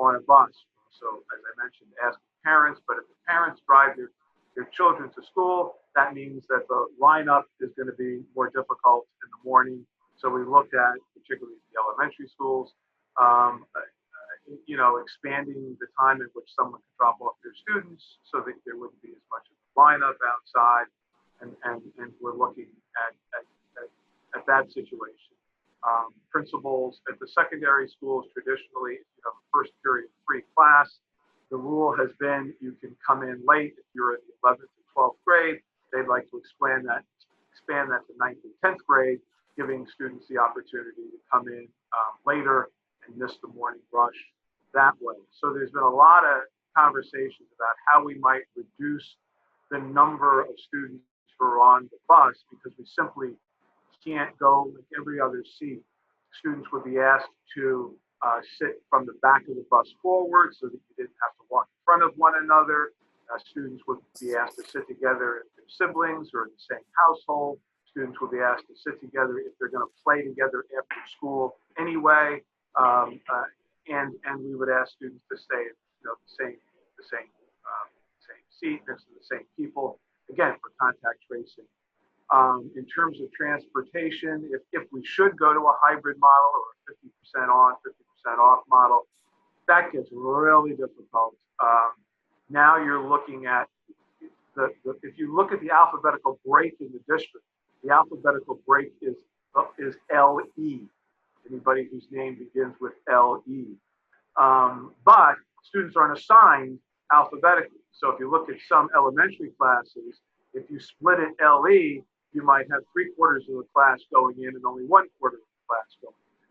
on a bus. So as I mentioned, ask parents, but if the parents drive their children to school, that means that the lineup is going to be more difficult in the morning. So we looked at, particularly the elementary schools, expanding the time in which someone can drop off their students so that there wouldn't be as much of a lineup outside. And we're looking at that situation. Principals at the secondary schools traditionally, first period free class. The rule has been you can come in late if you're in the 11th and 12th grade. They'd like to expand that to 9th and 10th grade, giving students the opportunity to come in later and miss the morning rush that way. So there's been a lot of conversations about how we might reduce the number of students who are on the bus, because we simply can't go like every other seat. Students would be asked to sit from the back of the bus forward so that you didn't have to walk in front of one another. Students would be asked to sit together if they're siblings or in the same household. Students would be asked to sit together if they're going to play together after school anyway. And we would ask students to stay in the same seat next to the same people, again, for contact tracing. In terms of transportation, if we should go to a hybrid model or a 50% on, 50% off model, that gets really difficult. Now you're looking at if you look at the alphabetical break in the district, the alphabetical break is LE. Anybody whose name begins with LE. But students aren't assigned alphabetically. So if you look at some elementary classes, if you split it LE, you might have 3/4 of the class going in and only 1/4 of the class going in.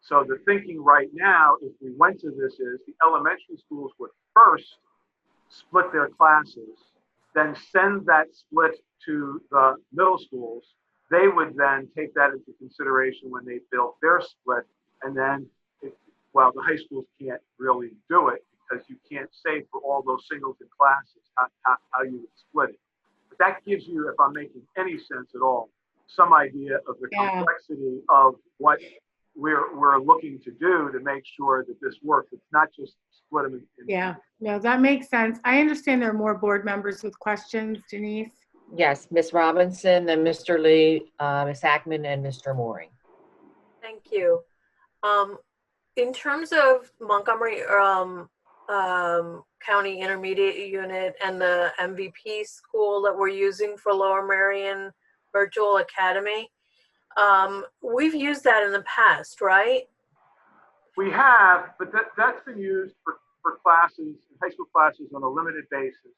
So the thinking right now, if we went to this, is the elementary schools would first split their classes, then send that split to the middle schools. They would then take that into consideration when they built their split. And then, the high schools can't really do it because you can't say for all those singleton classes how you would split it. But that gives you, if I'm making any sense at all, some idea of the complexity of what we're looking to do to make sure that this works. It's not just split them in. No, that makes sense. I understand there are more board members with questions, Denise. Yes, Ms. Robinson, then Mr. Lee, Ms. Ackman, and Mr. Mooring. Thank you. In terms of Montgomery County Intermediate Unit and the MVP school that we're using for Lower Merion Virtual Academy, we've used that in the past, right? We have, but that's been used for classes, high school classes, on a limited basis.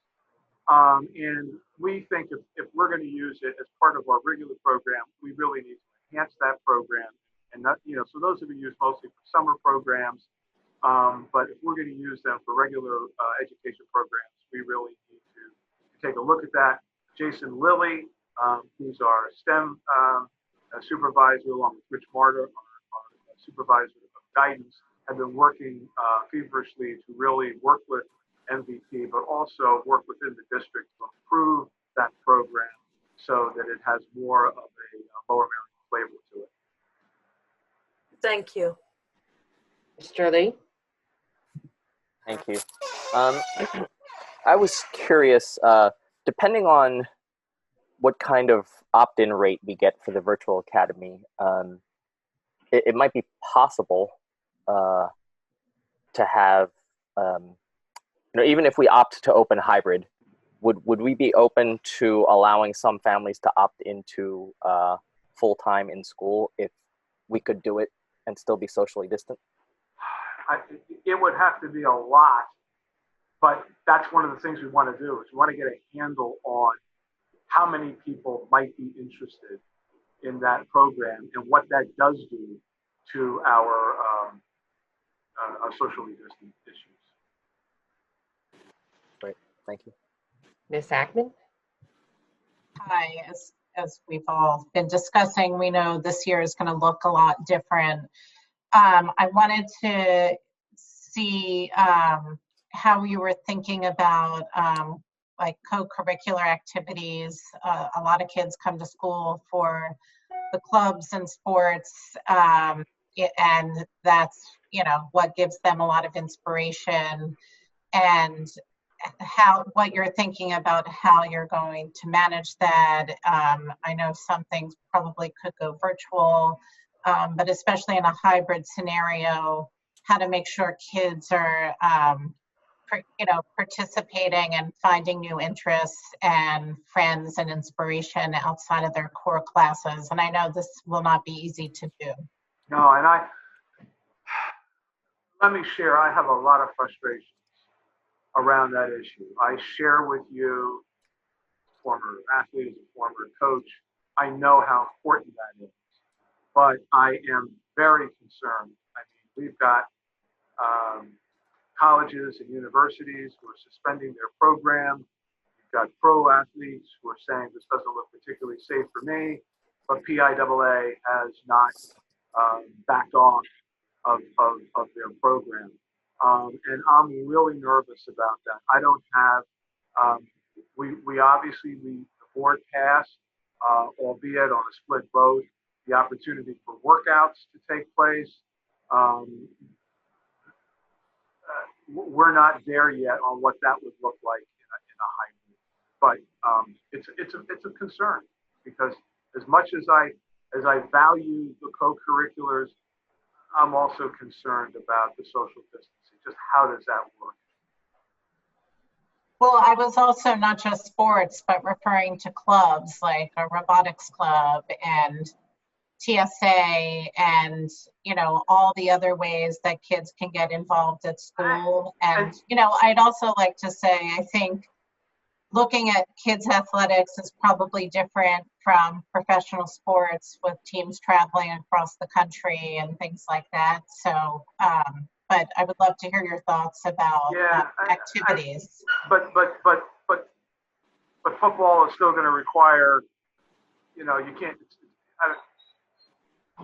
And we think if we're going to use it as part of our regular program, we really need to enhance that program. And not, so those have been used mostly for summer programs. But if we're going to use them for regular education programs, we really need to take a look at that. Jason Lilly, who's our STEM supervisor, along with Rich Martyr, our supervisor of guidance, have been working feverishly to really work with MVP, but also work within the district to improve that program so that it has more of a Lower Merion flavor to it. Thank you. Mr. Lee? Thank you. I was curious, depending on what kind of opt-in rate we get for the virtual academy, it might be possible to have, even if we opt to open hybrid, would we be open to allowing some families to opt into full-time in school if we could do it and still be socially distant? It would have to be a lot, but that's one of the things we want to do, is we want to get a handle on how many people might be interested in that program and what that does do to our socially distant issues. Great, thank you. Ms. Ackman? Hi, as we've all been discussing, we know this year is going to look a lot different. I wanted to see how you were thinking about like co-curricular activities. A lot of kids come to school for the clubs and sports, and that's what gives them a lot of inspiration, and what you're thinking about how you're going to manage that. I know some things probably could go virtual, but especially in a hybrid scenario, how to make sure kids are participating and finding new interests and friends and inspiration outside of their core classes. And I know this will not be easy to do. No, and let me share, I have a lot of frustrations around that issue. I share with you, former athlete, former coach, I know how important that is, but I am very concerned. I mean, we've got colleges and universities who are suspending their program. You've got pro athletes who are saying this doesn't look particularly safe for me, but PIAA has not backed off of their program. And I'm really nervous about that. I don't have, we obviously, the board passed, albeit on a split vote, the opportunity for workouts to take place. We're not there yet on what that would look like in a hybrid, but it's a concern, because as much as I value the co-curriculars, I'm also concerned about the social distancing. Just how does that work? Well, I was also not just sports, but referring to clubs like a robotics club and TSA and, you know, all the other ways that kids can get involved at school. And, you know, I'd also like to say, I think looking at kids athletics is probably different from professional sports with teams traveling across the country and things like that. So, but I would love to hear your thoughts about activities. But football is still going to require, you know, you can't,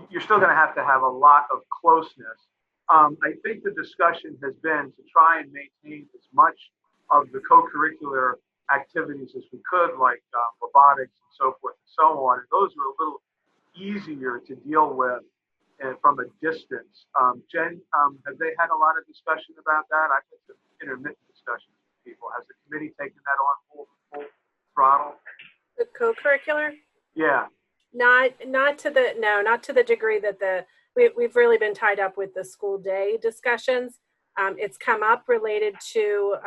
you're still going to have a lot of closeness. I think the discussion has been to try and maintain as much of the co-curricular activities as we could, like robotics and so forth and so on. And those are a little easier to deal with from a distance. Jen, have they had a lot of discussion about that? I've had some intermittent discussions with people. Has the committee taken that on full throttle? The co-curricular? Yeah. Not to the degree that we've really been tied up with the school day discussions. It's come up related to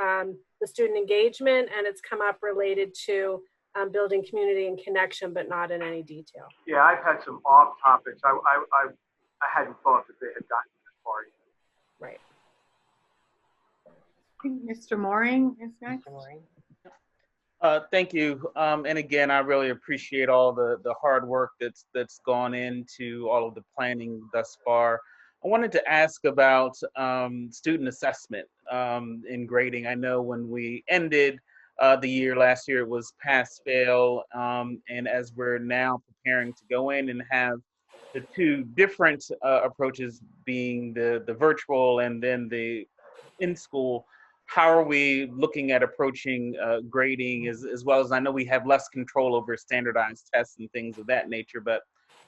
the student engagement, and it's come up related to building community and connection, but not in any detail. Yeah, I've had some off topics. I hadn't thought that they had gotten this far yet. Right. Mr. Mooring is next. Thank you. And again, I really appreciate all the hard work that's gone into all of the planning thus far. I wanted to ask about student assessment in grading. I know when we ended the year last year, it was pass fail. And as we're now preparing to go in and have the two different approaches, being the virtual and then the in-school, how are we looking at approaching grading as well as, I know we have less control over standardized tests and things of that nature, but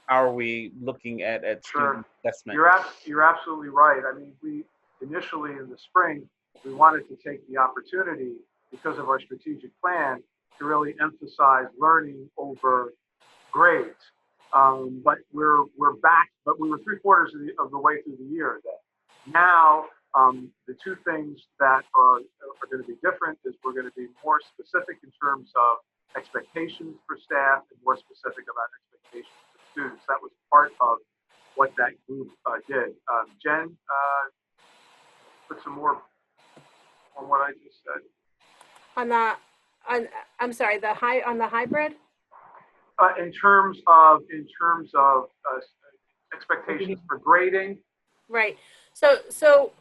how are we looking at student assessment? You're absolutely right. I mean, we initially in the spring, we wanted to take the opportunity, because of our strategic plan, to really emphasize learning over grades. But we're back, but we were 3/4 of the way through the year then. Now, the two things that are going to be different is we're going to be more specific in terms of expectations for staff and more specific about expectations for students. That was part of what that group did. Jen, put some more on what I just said. I'm sorry, on the hybrid? In terms of expectations for grading. Right. So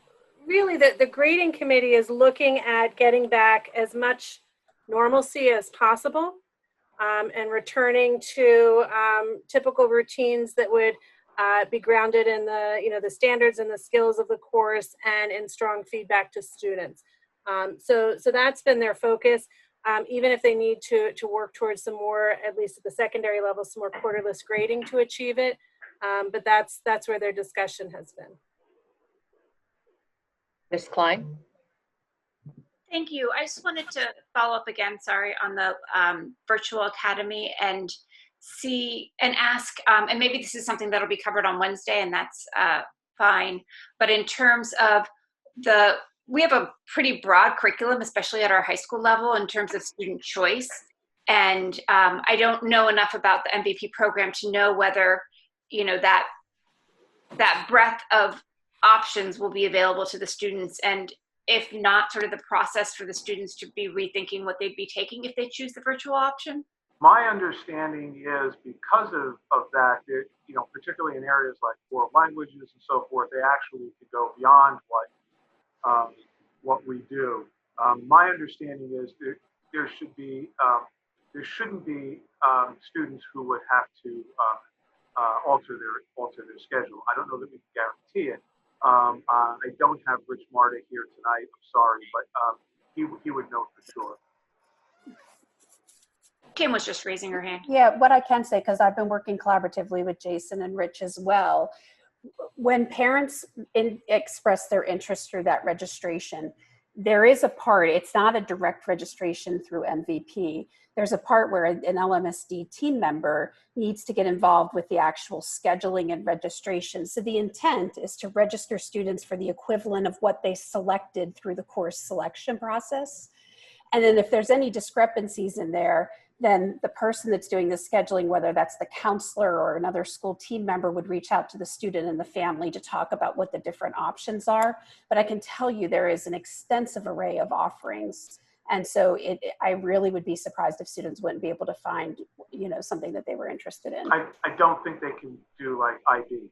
really the grading committee is looking at getting back as much normalcy as possible, and returning to typical routines that would be grounded in the standards and the skills of the course and in strong feedback to students. So that's been their focus. Even if they need to work towards some more, at least at the secondary level, some more quarterless grading to achieve it. But that's where their discussion has been. Ms. Klein? Thank you. I just wanted to follow up again, sorry, on the virtual academy and ask, and maybe this is something that'll be covered on Wednesday, and that's fine. But in terms of we have a pretty broad curriculum, especially at our high school level, in terms of student choice. And I don't know enough about the MVP program to know whether, that breadth of options will be available to the students. And if not, sort of the process for the students to be rethinking what they'd be taking if they choose the virtual option? My understanding is because of that, particularly in areas like world languages and so forth, they actually could go beyond what we do. My understanding is that there shouldn't be students who would have to alter their schedule. I don't know that we can guarantee it, I don't have Rich Marta here tonight. I'm sorry, but he would know for sure. Kim was just raising her hand. Yeah, what I can say, because I've been working collaboratively with Jason and Rich as well, when parents express their interest through that registration, there is a part, it's not a direct registration through MVP. There's a part where an LMSD team member needs to get involved with the actual scheduling and registration. So the intent is to register students for the equivalent of what they selected through the course selection process. And then if there's any discrepancies in there, then the person that's doing the scheduling, whether that's the counselor or another school team member, would reach out to the student and the family to talk about what the different options are. But I can tell you there is an extensive array of offerings. And so I really would be surprised if students wouldn't be able to find, something that they were interested in. I don't think they can do like IB.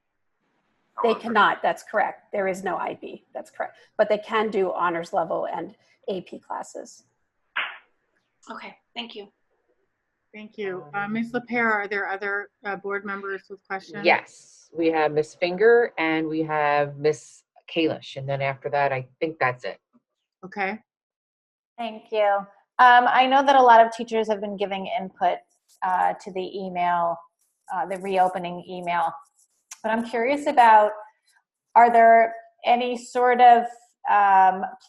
They cannot, that's correct. There is no IB, that's correct. But they can do honors level and AP classes. Okay, thank you. Thank you. Ms. LaPera, are there other board members with questions? Yes, we have Ms. Finger and we have Ms. Kalish. And then after that, I think that's it. Okay. Thank you. I know that a lot of teachers have been giving input to the email, the reopening email, but I'm curious about, are there any sort of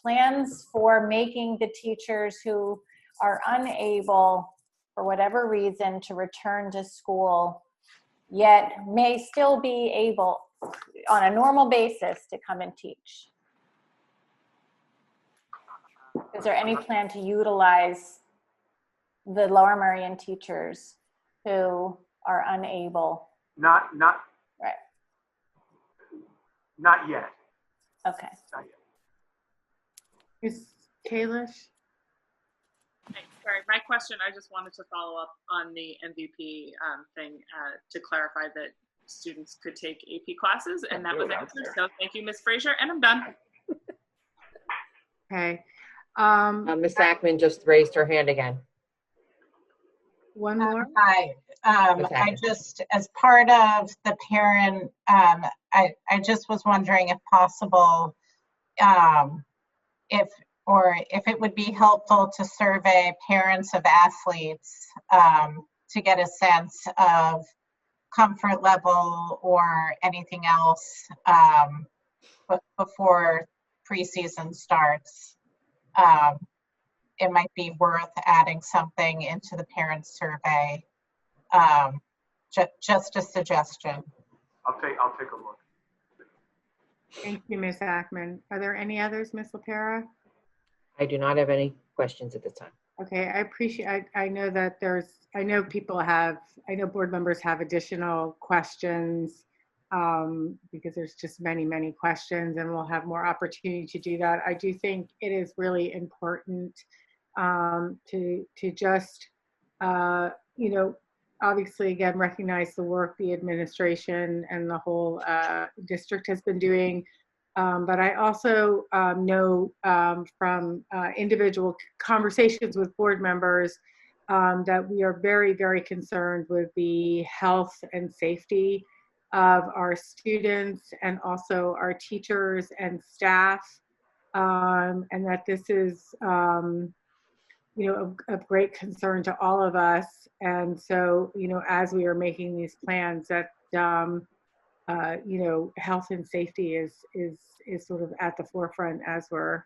plans for making the teachers who are unable, for whatever reason, to return to school, yet may still be able, on a normal basis, to come and teach? Is there any plan to utilize the Lower Merion teachers who are unable? Not Right. Not yet. Okay. Not yet. Ms. Kalish? Sorry, my question, I just wanted to follow up on the MVP thing to clarify that students could take AP classes, and that was answered. So thank you, Ms. Frazier, and I'm done. Okay. Ms. Ackman just raised her hand again. One more. Hi. I just, as part of the parent, I just was wondering if possible, if it would be helpful to survey parents of athletes to get a sense of comfort level or anything else before preseason starts. It might be worth adding something into the parent survey. Just a suggestion. I'll take a look. Thank you, Ms. Ackman. Are there any others, Ms. LaPera? I do not have any questions at this time. Okay, I appreciate, I know that I know board members have additional questions because there's just many, many questions, and we'll have more opportunity to do that. I do think it is really important to just, obviously, again, recognize the work the administration and the whole district has been doing. But I also know from individual conversations with board members that we are very, very concerned with the health and safety of our students and also our teachers and staff, and that this is of great concern to all of us. And so, as we are making these plans, that health and safety is sort of at the forefront as we're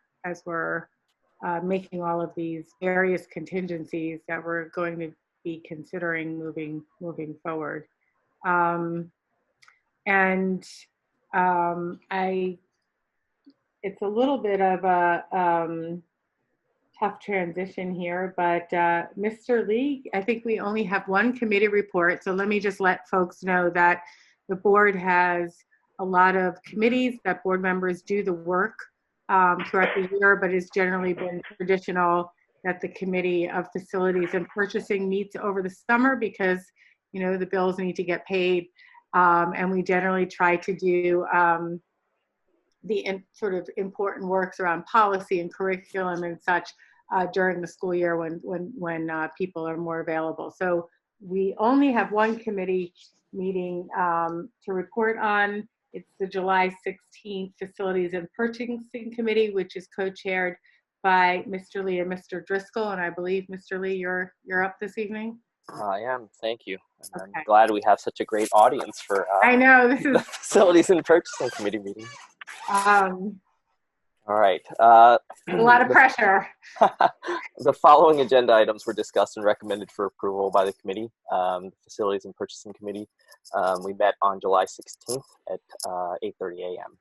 making all of these various contingencies that we're going to be considering moving forward. It's a little bit of a tough transition here, but Mr. Lee, I think we only have one committee report, so let me just let folks know that the board has a lot of committees that board members do the work throughout the year, but it's generally been traditional that the Committee of Facilities and Purchasing meets over the summer because, the bills need to get paid. And we generally try to do the sort of important works around policy and curriculum and such during the school year when people are more available. So we only have one committee meeting to report on, It's the July 16th Facilities and Purchasing Committee, which is co-chaired by Mr. Lee and Mr. Driscoll. And I believe, Mr. Lee, you're up this evening. I am. Thank you. And Okay. I'm glad we have such a great audience for I know this is the Facilities and Purchasing Committee meeting. All right. A lot of pressure. The following agenda items were discussed and recommended for approval by the committee, the Facilities and Purchasing Committee. We met on July 16th at 8:30 a.m.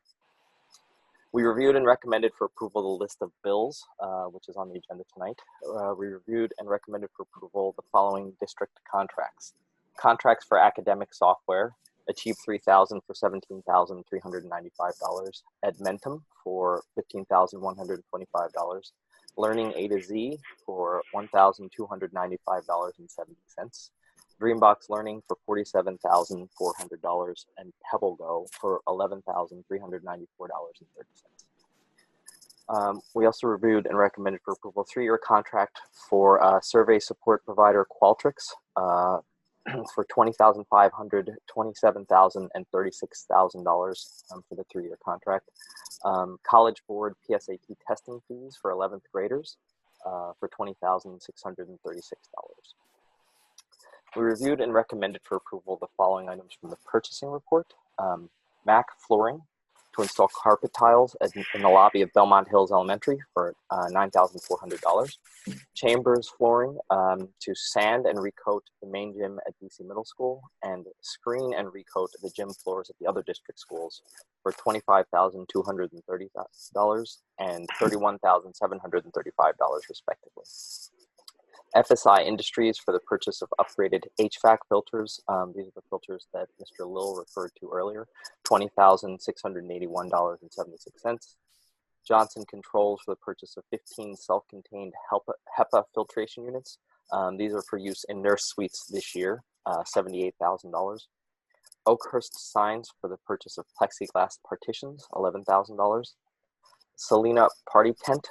We reviewed and recommended for approval the list of bills, which is on the agenda tonight. We reviewed and recommended for approval the following district contracts. Contracts for academic software, Achieve 3000 for $17,395, Edmentum for $15,125, Learning A to Z for $1,295.70, Dreambox Learning for $47,400, and PebbleGo for $11,394.30. We also reviewed and recommended for approval a 3-year contract for survey support provider Qualtrics for $20,500, $27,000, and $36,000 for the 3-year contract. College Board PSAT testing fees for 11th graders for $20,636. We reviewed and recommended for approval the following items from the purchasing report. MAC flooring to install carpet tiles in the lobby of Belmont Hills Elementary for $9,400. Chambers flooring to sand and recoat the main gym at DC Middle School, and screen and recoat the gym floors at the other district schools for $25,230 and $31,735 respectively. FSI Industries for the purchase of upgraded HVAC filters. These are the filters that Mr. Lill referred to earlier, $20,681.76. Johnson Controls for the purchase of 15 self-contained HEPA filtration units. These are for use in nurse suites this year, $78,000. Oakhurst Signs for the purchase of plexiglass partitions, $11,000. Selena Party Tent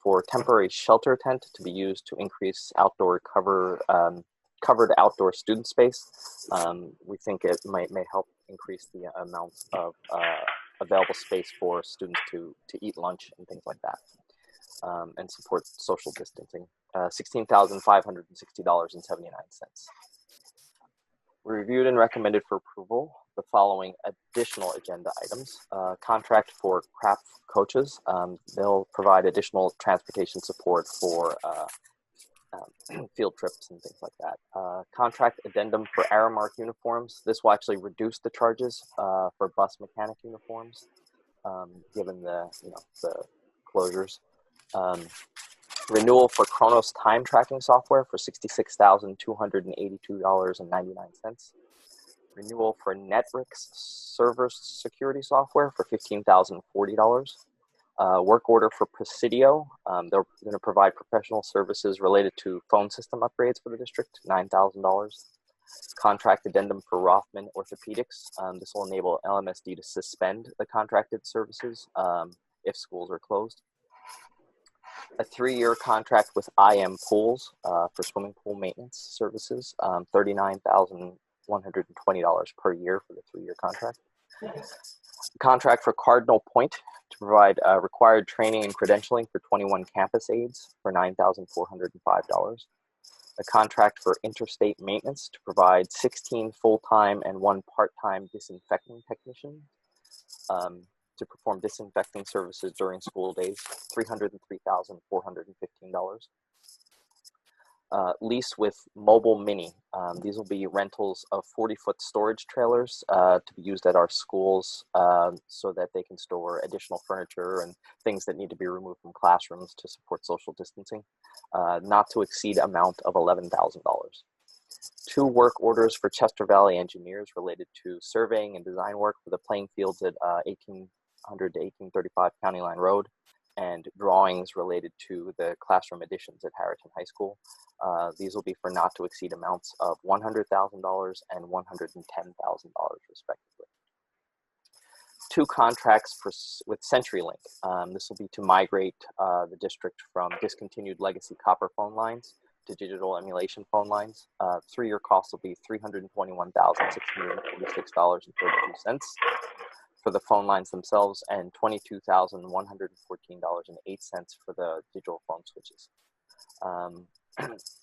for temporary shelter tent to be used to increase outdoor covered outdoor student space. We think it may help increase the amount of available space for students to eat lunch and things like that, and support social distancing. $16,560.79. We reviewed and recommended for approval the following additional agenda items. Contract for craft coaches. They'll provide additional transportation support for field trips and things like that. Contract addendum for Aramark uniforms. This will actually reduce the charges for bus mechanic uniforms, given the closures. Renewal for Kronos time tracking software for $66,282.99. Renewal for Netrix server security software for $15,040. Work order for Presidio. They're going to provide professional services related to phone system upgrades for the district, $9,000. Contract addendum for Rothman Orthopedics. This will enable LMSD to suspend the contracted services if schools are closed. A 3-year contract with IM Pools for swimming pool maintenance services, $39,120 per year for the 3-year contract. Contract for Cardinal Point to provide required training and credentialing for 21 campus aides for $9,405. A contract for interstate maintenance to provide 16 full-time and 1 part-time disinfecting technician to perform disinfecting services during school days, $303,415. Lease with Mobile Mini. These will be rentals of 40-foot storage trailers to be used at our schools so that they can store additional furniture and things that need to be removed from classrooms to support social distancing, not to exceed amount of $11,000. 2 work orders for Chester Valley Engineers related to surveying and design work for the playing fields at 1800 to 1835 County Line Road, and drawings related to the classroom additions at Harrison High School. These will be for not to exceed amounts of $100,000 and $110,000 respectively. 2 contracts with CenturyLink. This will be to migrate the district from discontinued legacy copper phone lines to digital emulation phone lines. 3-year cost will be $321,646.32. for the phone lines themselves and $22,114.08 for the digital phone switches.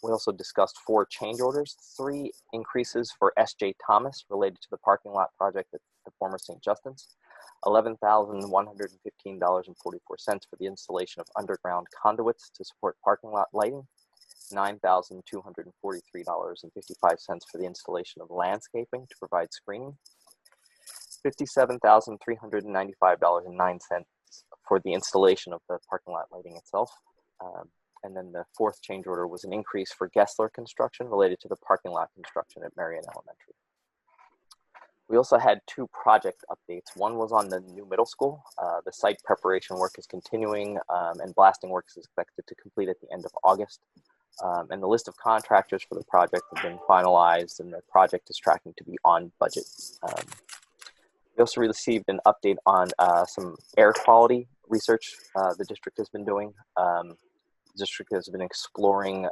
We also discussed 4 change orders, 3 increases for S.J. Thomas related to the parking lot project at the former St. Justin's, $11,115.44 for the installation of underground conduits to support parking lot lighting, $9,243.55 for the installation of landscaping to provide screening, $57,395.09 for the installation of the parking lot lighting itself. And then the 4th change order was an increase for Gessler construction related to the parking lot construction at Marion Elementary. We also had 2 project updates. One was on the new middle school. The site preparation work is continuing and blasting work is expected to complete at the end of August. And the list of contractors for the project have been finalized and the project is tracking to be on budget. We also received an update on some air quality research the district has been doing. The district has been exploring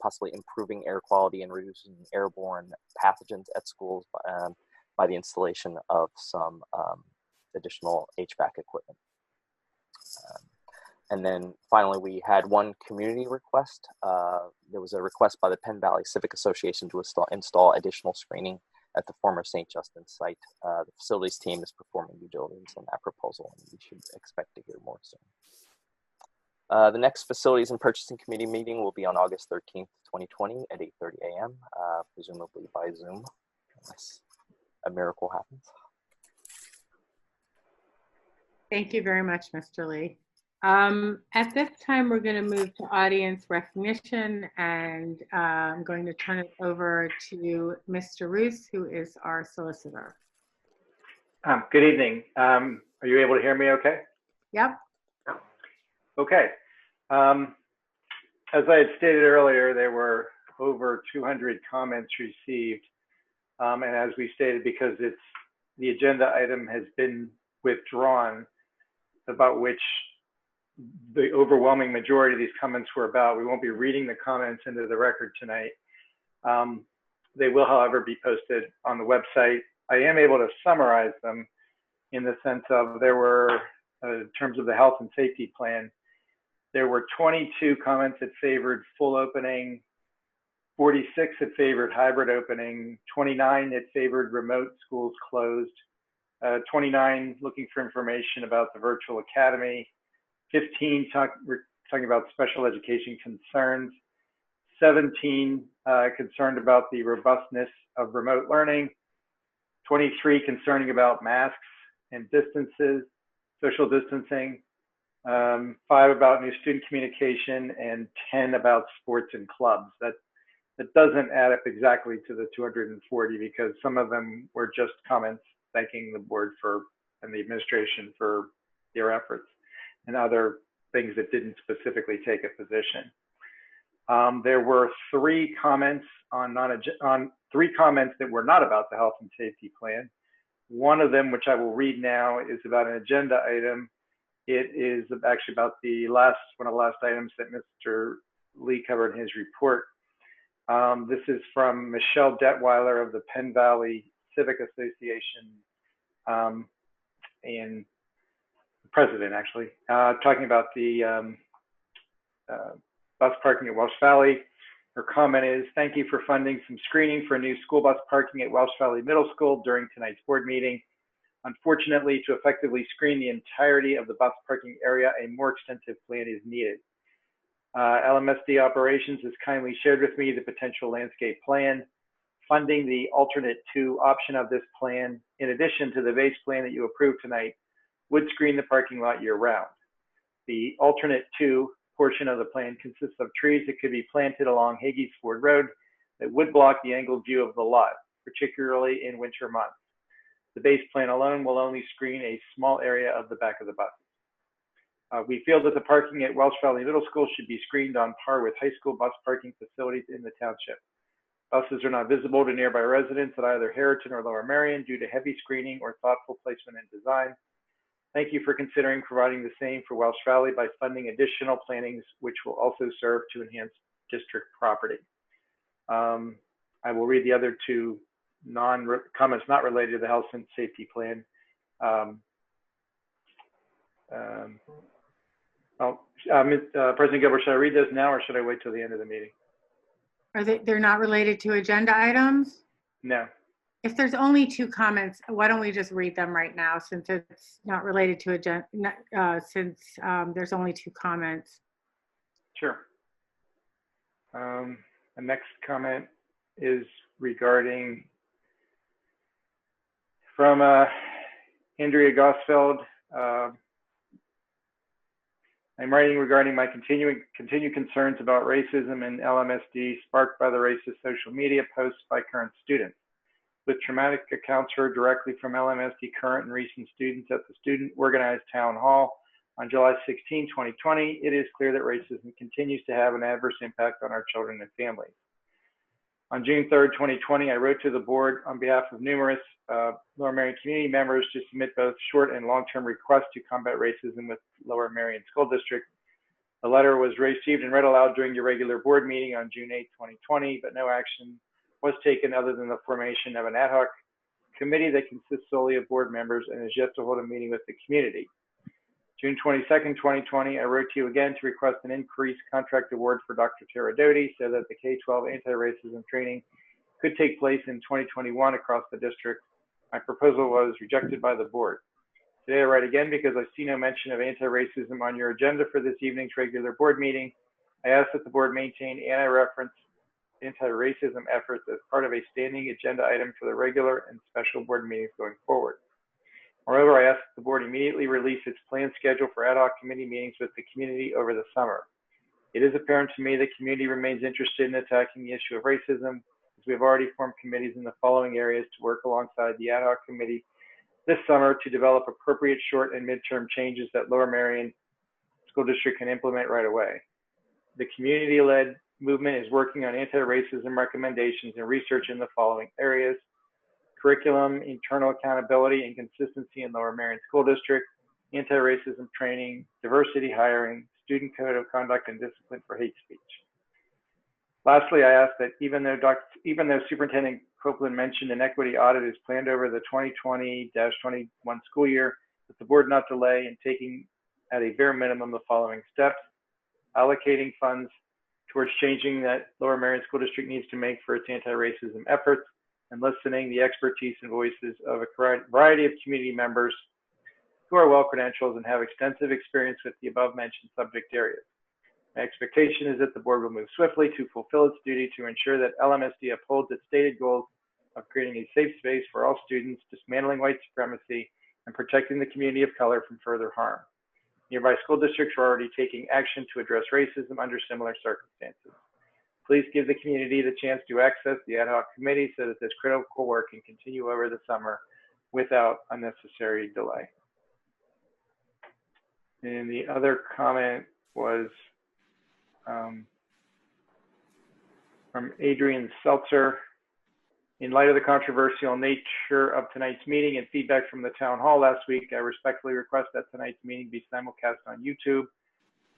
possibly improving air quality and reducing airborne pathogens at schools by the installation of some additional HVAC equipment. And then finally, we had 1 community request. There was a request by the Penn Valley Civic Association to install additional screening at the former St. Justin's site. The facilities team is performing due diligence on that proposal, and we should expect to hear more soon. The next Facilities and Purchasing Committee meeting will be on August 13th, 2020 at 8:30 a.m., presumably by Zoom, unless a miracle happens. Thank you very much, Mr. Lee. At this time, we're going to move to audience recognition, and I'm going to turn it over to Mr. Roos, who is our solicitor. Good evening. Are you able to hear me okay? Yep. Okay. As I had stated earlier, there were over 200 comments received. And as we stated, because the agenda item has been withdrawn, about which the overwhelming majority of these comments were about. We won't be reading the comments into the record tonight. They will, however, be posted on the website. I am able to summarize them in the sense of there were, in terms of the health and safety plan, there were 22 comments that favored full opening, 46 that favored hybrid opening, 29 that favored remote schools closed, 29 looking for information about the virtual academy, 15 talking about special education concerns, 17 concerned about the robustness of remote learning, 23 concerning about masks and distances, social distancing, 5 about new student communication, and 10 about sports and clubs. That doesn't add up exactly to the 240 because some of them were just comments thanking the board and the administration for their efforts, and other things that didn't specifically take a position. There were 3 comments on 3 comments that were not about the health and safety plan. One of them, which I will read now, is about an agenda item. It is actually about one of the last items that Mr. Lee covered in his report. This is from Michelle Detweiler of the Penn Valley Civic Association, and president actually, talking about the bus parking at Welsh Valley. Her comment is, thank you for funding some screening for new school bus parking at Welsh Valley Middle School during tonight's board meeting. Unfortunately, to effectively screen the entirety of the bus parking area, a more extensive plan is needed. Lmsb Operations has kindly shared with me the potential landscape plan. Funding the alternate 2 option of this plan, in addition to the base plan that you approved tonight, would screen the parking lot year-round. The alternate 2 portion of the plan consists of trees that could be planted along Haggeys Ford Road that would block the angled view of the lot, particularly in winter months. The base plan alone will only screen a small area of the back of the bus. We feel that the parking at Welsh Valley Middle School should be screened on par with high school bus parking facilities in the township. Buses are not visible to nearby residents at either Harriton or Lower Merion due to heavy screening or thoughtful placement and design. Thank you for considering providing the same for Welsh Valley by funding additional plantings, which will also serve to enhance district property. I will read the other 2 comments not related to the health and safety plan. President Gilbert, should I read those now or should I wait till the end of the meeting? They're not related to agenda items? No. If there's only 2 comments, why don't we just read them right now since it's not related to agenda, since there's only 2 comments. Sure. The next comment is regarding from Andrea Gosfeld. I'm writing regarding my continued concerns about racism in LMSD sparked by the racist social media posts by current students. With traumatic accounts heard directly from LMSD current and recent students at the student organized town hall on July 16, 2020, it is clear that racism continues to have an adverse impact on our children and families. On June 3rd, 2020, I wrote to the board on behalf of numerous Lower Merion community members to submit both short and long-term requests to combat racism with Lower Merion School District. The letter was received and read aloud during your regular board meeting on June 8, 2020, but no action was taken other than the formation of an ad hoc committee that consists solely of board members and is yet to hold a meeting with the community. June 22nd, 2020, I wrote to you again to request an increased contract award for Dr. Tara Doty so that the K-12 anti-racism training could take place in 2021 across the district. My proposal was rejected by the board. Today I write again because I see no mention of anti-racism on your agenda for this evening's regular board meeting. I ask that the board maintain anti-racism efforts as part of a standing agenda item for the regular and special board meetings going forward. Moreover, I ask that the board immediately release its planned schedule for ad hoc committee meetings with the community over the summer. It is apparent to me the community remains interested in attacking the issue of racism, as we have already formed committees in the following areas to work alongside the ad hoc committee this summer to develop appropriate short and midterm changes that Lower Merion School District can implement right away. The community-led movement is working on anti-racism recommendations and research in the following areas: curriculum, internal accountability and consistency in Lower Merion School District, anti-racism training, diversity hiring, student code of conduct and discipline for hate speech. Lastly, I ask that even though Superintendent Copeland mentioned an equity audit is planned over the 2020-21 school year, that the board not delay in taking at a bare minimum the following steps: allocating funds towards changing that Lower Merion School District needs to make for its anti-racism efforts, and listening the expertise and voices of a variety of community members who are well credentialed and have extensive experience with the above mentioned subject areas. My expectation is that the board will move swiftly to fulfill its duty to ensure that LMSD upholds its stated goals of creating a safe space for all students, dismantling white supremacy, and protecting the community of color from further harm. Nearby school districts are already taking action to address racism under similar circumstances. Please give the community the chance to access the ad hoc committee so that this critical work can continue over the summer without unnecessary delay. And the other comment was from Adrian Seltzer. In light of the controversial nature of tonight's meeting and feedback from the town hall last week, I respectfully request that tonight's meeting be simulcast on YouTube.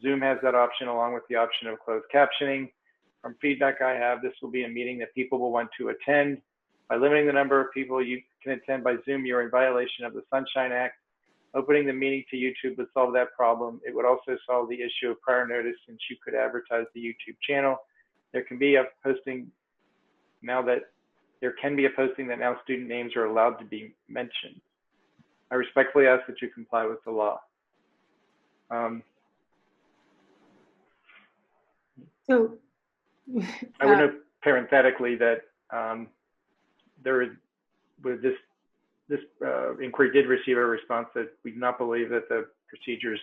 Zoom has that option along with the option of closed captioning. From feedback I have, this will be a meeting that people will want to attend. By limiting the number of people you can attend by Zoom, you're in violation of the Sunshine Act. Opening the meeting to YouTube would solve that problem. It would also solve the issue of prior notice, since you could advertise the YouTube channel. There can be a posting that now student names are allowed to be mentioned. I respectfully ask that you comply with the law. So I would note parenthetically that this inquiry did receive a response that we do not believe that the procedures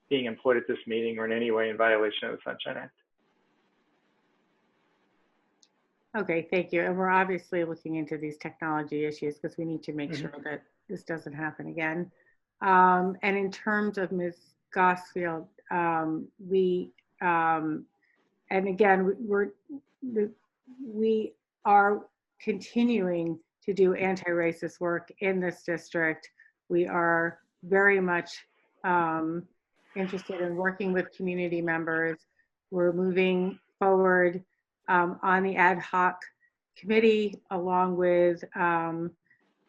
being employed at this meeting are in any way in violation of the Sunshine Act. Okay, thank you. And we're obviously looking into these technology issues because we need to make sure that this doesn't happen again. And in terms of Ms. Gosfield, and again, we are continuing to do anti-racist work in this district. We are very much interested in working with community members. We're moving forward on the ad hoc committee along with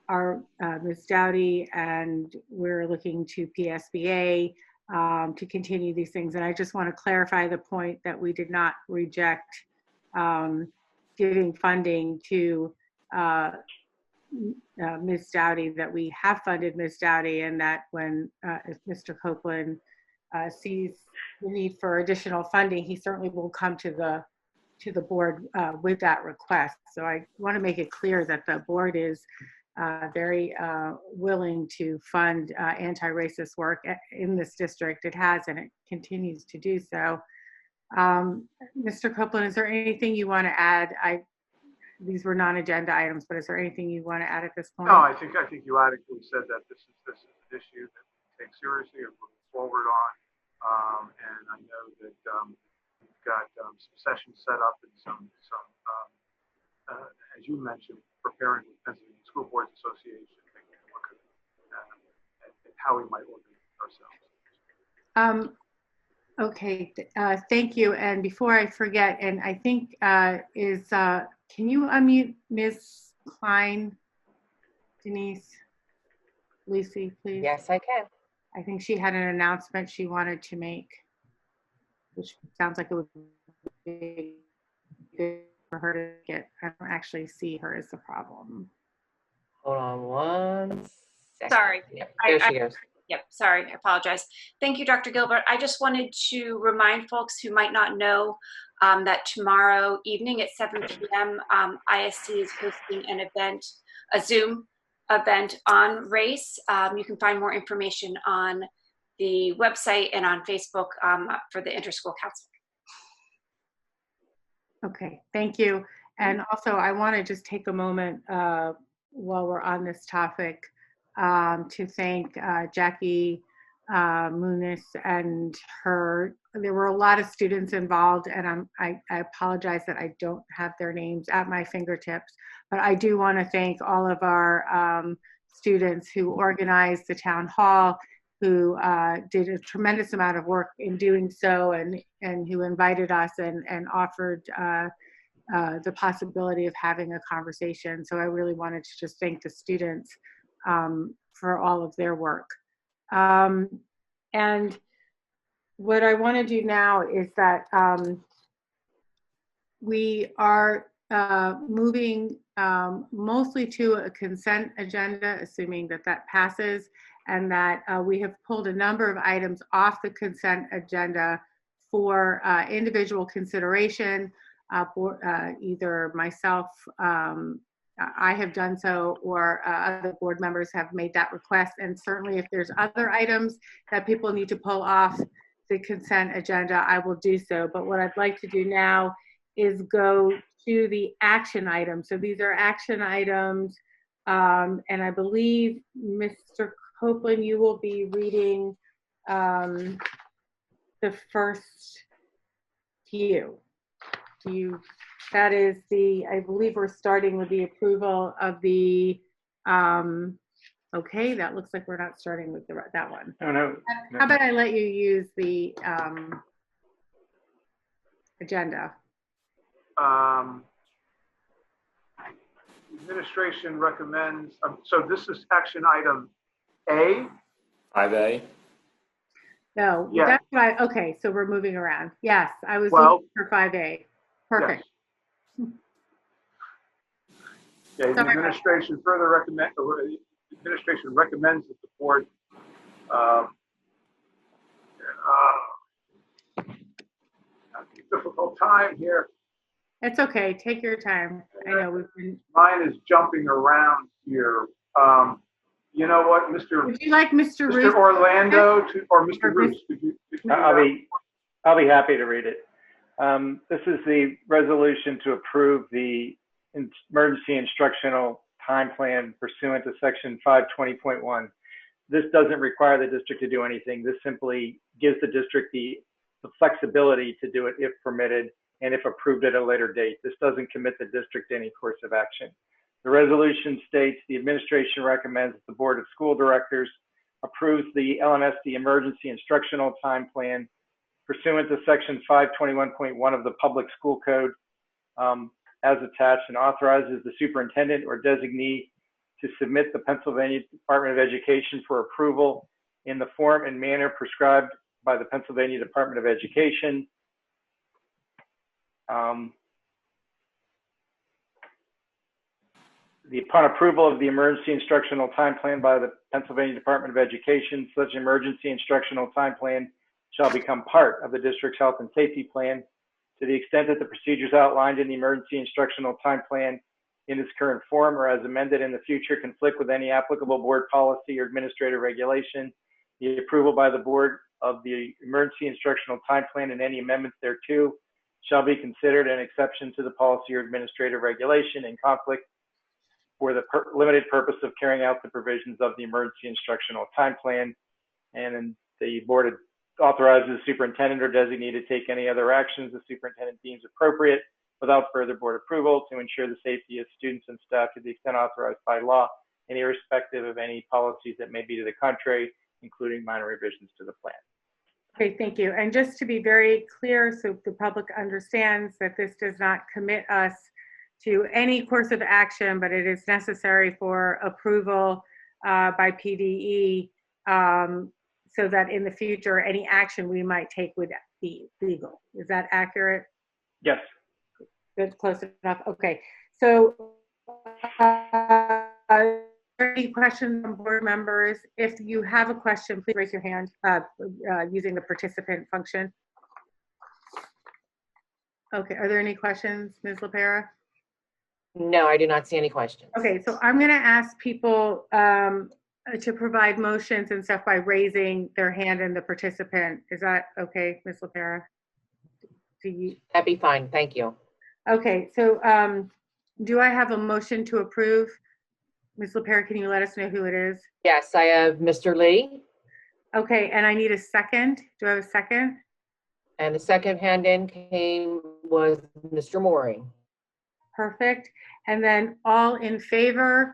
Ms. Dowdy, and we're looking to PSBA to continue these things. And I just want to clarify the point that we did not reject giving funding to Ms. Dowdy, that we have funded Ms. Dowdy, and that when if Mr. Copeland sees the need for additional funding, he certainly will come to the board with that request. So I want to make it clear that the board is very willing to fund anti-racist work in this district. It has, and it continues to do so. Mr. Copeland, is there anything you want to add? These were non-agenda items, but is there anything you want to add at this point? No, I think you adequately said that this is an issue that we take seriously and move forward on. And I know that we've got some sessions set up and some as you mentioned, preparing with Pennsylvania School Boards Association, taking a look at how we might organize ourselves. Okay, thank you. And before I forget, and I think can you unmute Ms. Klein, Denise, Lucy, please? Yes, I can. I think she had an announcement she wanted to make, which sounds like it would be good for her to get. I don't actually see her as the problem. Hold on one second. Sorry. Yep, there she goes. Yep, sorry, I apologize. Thank you, Dr. Gilbert. I just wanted to remind folks who might not know that tomorrow evening at 7 p.m., ISC is hosting an event, a Zoom event on race. You can find more information on the website and on Facebook for the Interschool Council. Okay, thank you. And also, I want to just take a moment while we're on this topic to thank Jackie Muniz and her. There were a lot of students involved, and I apologize that I don't have their names at my fingertips, but I do want to thank all of our students who organized the town hall, who did a tremendous amount of work in doing so, and who invited us and offered the possibility of having a conversation. So I really wanted to just thank the students for all of their work. And what I want to do now is that we are moving mostly to a consent agenda, assuming that passes, and that we have pulled a number of items off the consent agenda for individual consideration. Either myself, I have done so, or other board members have made that request. And certainly if there's other items that people need to pull off the consent agenda, I will do so. But what I'd like to do now is go to the action items. So these are action items, and I believe, Mr. Copeland, you will be reading the first few. That is I believe we're starting with the approval of the, okay, that looks like we're not starting with that one. Oh, no. How about I let you use the agenda? Administration recommends, so this is action item A? 5A. No, Yeah. that's why, okay, so we're moving around. Yes, I was looking for 5A. Perfect. Yes. Yeah, the administration administration recommends that the board have a difficult time here. It's okay, take your time. I know we've been. Mine is jumping around here. You know what, Would you like Mr. Roos? Mr. Orlando or Mr. Roos? I'll be happy to read it. This is the resolution to approve the emergency instructional time plan pursuant to section 520.1. This doesn't require the district to do anything. This simply gives the district the flexibility to do it if permitted and if approved at a later date. This doesn't commit the district to any course of action. The resolution states the administration recommends that the Board of School Directors approves the Lmsb emergency instructional time plan pursuant to section 521.1 of the Public School Code as attached, and authorizes the superintendent or designee to submit the Pennsylvania Department of Education for approval in the form and manner prescribed by the Pennsylvania Department of Education. Upon approval of the emergency instructional time plan by the Pennsylvania Department of Education, such emergency instructional time plan shall become part of the district's health and safety plan to the extent that the procedures outlined in the emergency instructional time plan in its current form or as amended in the future conflict with any applicable board policy or administrative regulation. The approval by the board of the emergency instructional time plan and any amendments thereto shall be considered an exception to the policy or administrative regulation in conflict for the limited purpose of carrying out the provisions of the emergency instructional time plan. And then the board authorizes the superintendent or designee to take any other actions the superintendent deems appropriate without further board approval to ensure the safety of students and staff to the extent authorized by law and irrespective of any policies that may be to the contrary, including minor revisions to the plan. Okay, thank you. And just to be very clear, so the public understands that this does not commit us to any course of action, but it is necessary for approval by PDE so that in the future, any action we might take would be legal. Is that accurate? Yes. Good, close enough. Okay. So any questions from board members? If you have a question, please raise your hand using the participant function. Okay, are there any questions, Ms. LaPera? No, I do not see any questions. Okay, so I'm going to ask people to provide motions and stuff by raising their hand in the participant. Is that okay, Ms. LaPera? That'd be fine. Thank you. Okay, so do I have a motion to approve? Ms. LaPera, can you let us know who it is? Yes, I have Mr. Lee. Okay, and I need a second. Do I have a second? And the second hand in came was Mr. Mooring. Perfect. And then all in favor,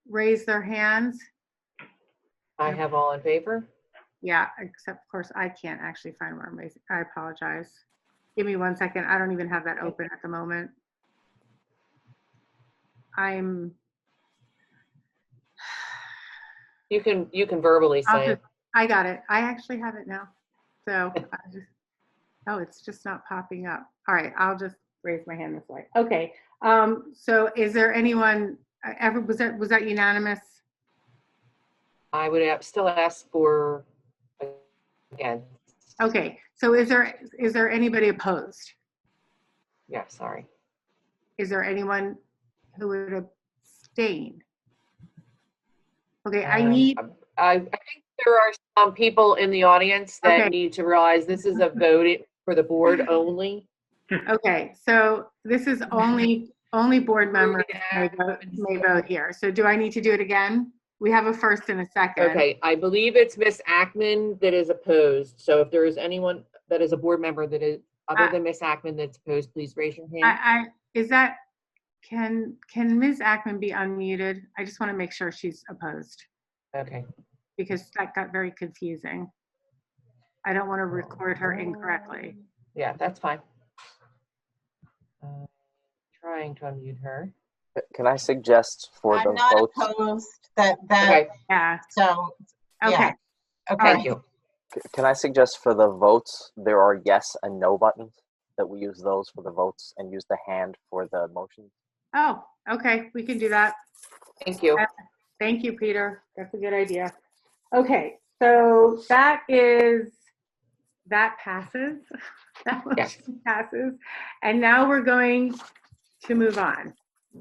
raise their hands. I have all in favor. Yeah, except of course I can't actually find where I'm raising. I apologize. Give me 1 second. I don't even have that open at the moment. You can verbally say it. I got it. I actually have it now. So oh, it's just not popping up. All right, I'll just raise my hand this way. Okay. So is there anyone was that unanimous? I would still ask for again. Okay. So is there anybody opposed? Yeah, sorry. Is there anyone who would abstain? Okay, I think there are some people in the audience that need to realize this is a vote for the board only. Okay, so this is only board members may vote here. So do I need to do it again? We have a first and a second. Okay, I believe it's Miss Ackman that is opposed. So if there is anyone that is a board member that is other than Miss Ackman that's opposed, please raise your hand. Can Ms. Ackman be unmuted? I just want to make sure she's opposed. Okay. Because that got very confusing. I don't want to record her incorrectly. Yeah, that's fine. Trying to unmute her. Can I suggest for the votes? I'm not opposed that. Okay. Yeah. So. Okay. Yeah. Okay. Thank you. Can I suggest for the votes, there are yes and no buttons, that we use those for the votes and use the hand for the motion? Oh, okay. We can do that. Thank you. Thank you, Peter. That's a good idea. Okay. So that passes. That motion passes. And now we're going to move on. I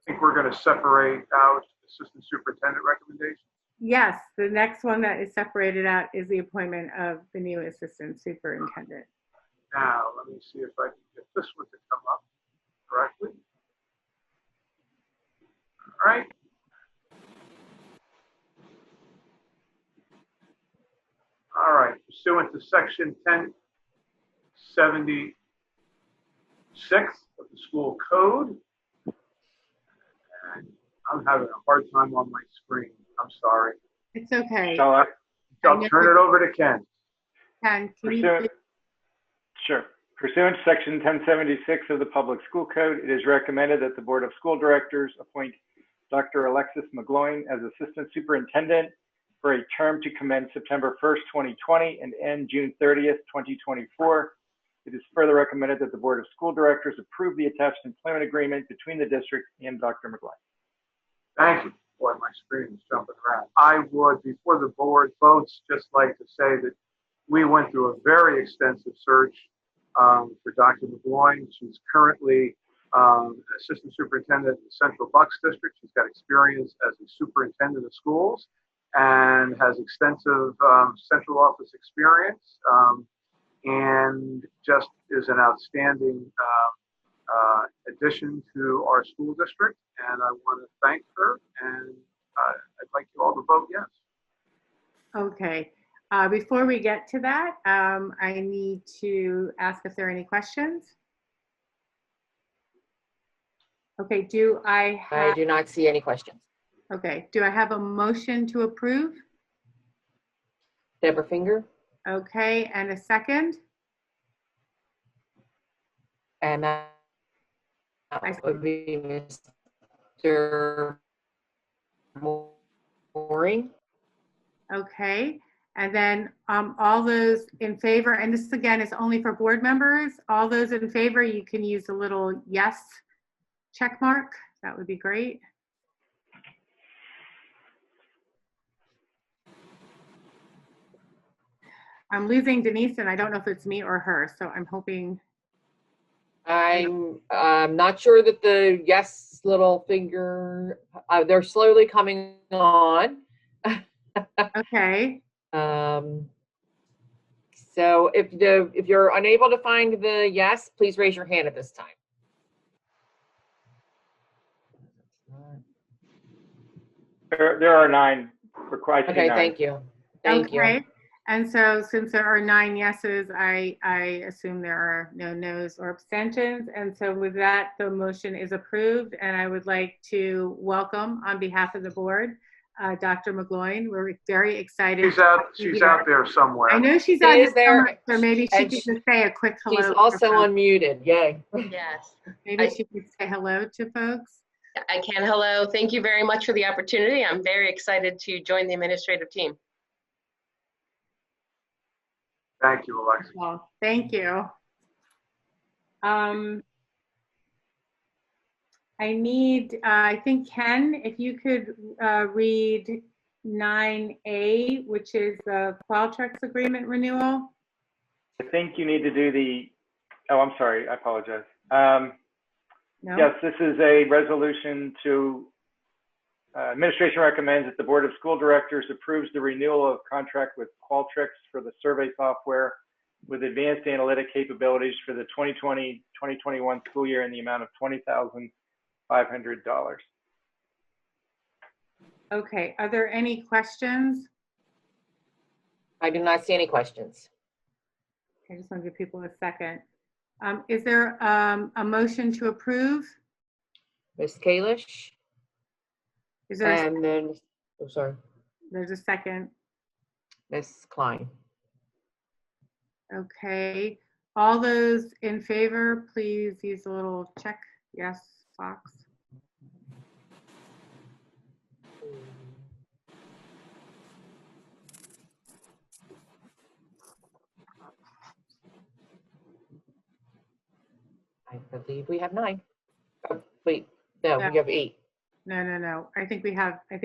think we're going to separate out assistant superintendent recommendations. Yes, the next one that is separated out is the appointment of the new assistant superintendent. Now, let me see if I can get this one to come up correctly. All right. All right, pursuant to section 1076 of the school code. And I'm having a hard time on my screen. I'm sorry. It's okay. I'll turn it over to Ken. Ken, can you? Sure. Pursuant to section 1076 of the Public School Code, it is recommended that the Board of School Directors appoint Dr. Alexis McGloin as Assistant Superintendent for a term to commence September 1st, 2020 and end June 30th, 2024. It is further recommended that the Board of School Directors approve the attached employment agreement between the district and Dr. McGloin. Thank you. Boy, my screen is jumping around. I would, before the board votes, just like to say that we went through a very extensive search for Dr. McGloin. She's currently Assistant Superintendent in the Central Bucks District. She's got experience as a superintendent of schools and has extensive central office experience and just is an outstanding addition to our school district. And I want to thank her, and I'd like you all to vote yes. Okay. Before we get to that, I need to ask if there are any questions. Okay, I do not see any questions. Okay, do I have a motion to approve? Deborah Finger. Okay, and a second? And that would be Mr. Mooring. Okay, and then all those in favor, and this again is only for board members, all those in favor, you can use a little yes check mark. That would be great. I'm losing Denise, and I don't know if it's me or her, so I'm hoping. I'm not sure that the yes little finger, they're slowly coming on. Okay. So if you're unable to find the yes, please raise your hand at this time. There are 9 required. Okay, thank you. Thank you. And so since there are 9 yeses, I assume there are no nos or abstentions. And so with that, the motion is approved. And I would like to welcome on behalf of the board, Dr. McGloin. We're very excited. She's out there somewhere. I know she's out there, so maybe she could just say a quick hello. She's also unmuted. Yay. Yes. Maybe she could say hello to folks. I can. Hello. Thank you very much for the opportunity. I'm very excited to join the administrative team. Thank you, Alexa. Well, thank you. I need, I think, Ken, if you could read 9A, which is the Qualtrics agreement renewal. I think you need to do the, oh, I'm sorry, I apologize. No? Yes, this is a resolution to, administration recommends that the Board of School Directors approves the renewal of contract with Qualtrics for the survey software with advanced analytic capabilities for the 2020-2021 school year in the amount of $20,500. Okay, are there any questions? I do not see any questions. I just want to give people a second. Is there a motion to approve? Ms. Kalish? Is there and then, oh, sorry. There's a second. Ms. Klein. Okay. All those in favor, please use a little check yes box. I believe we have 9. Oh, wait, no, we have 8. No. I think we have I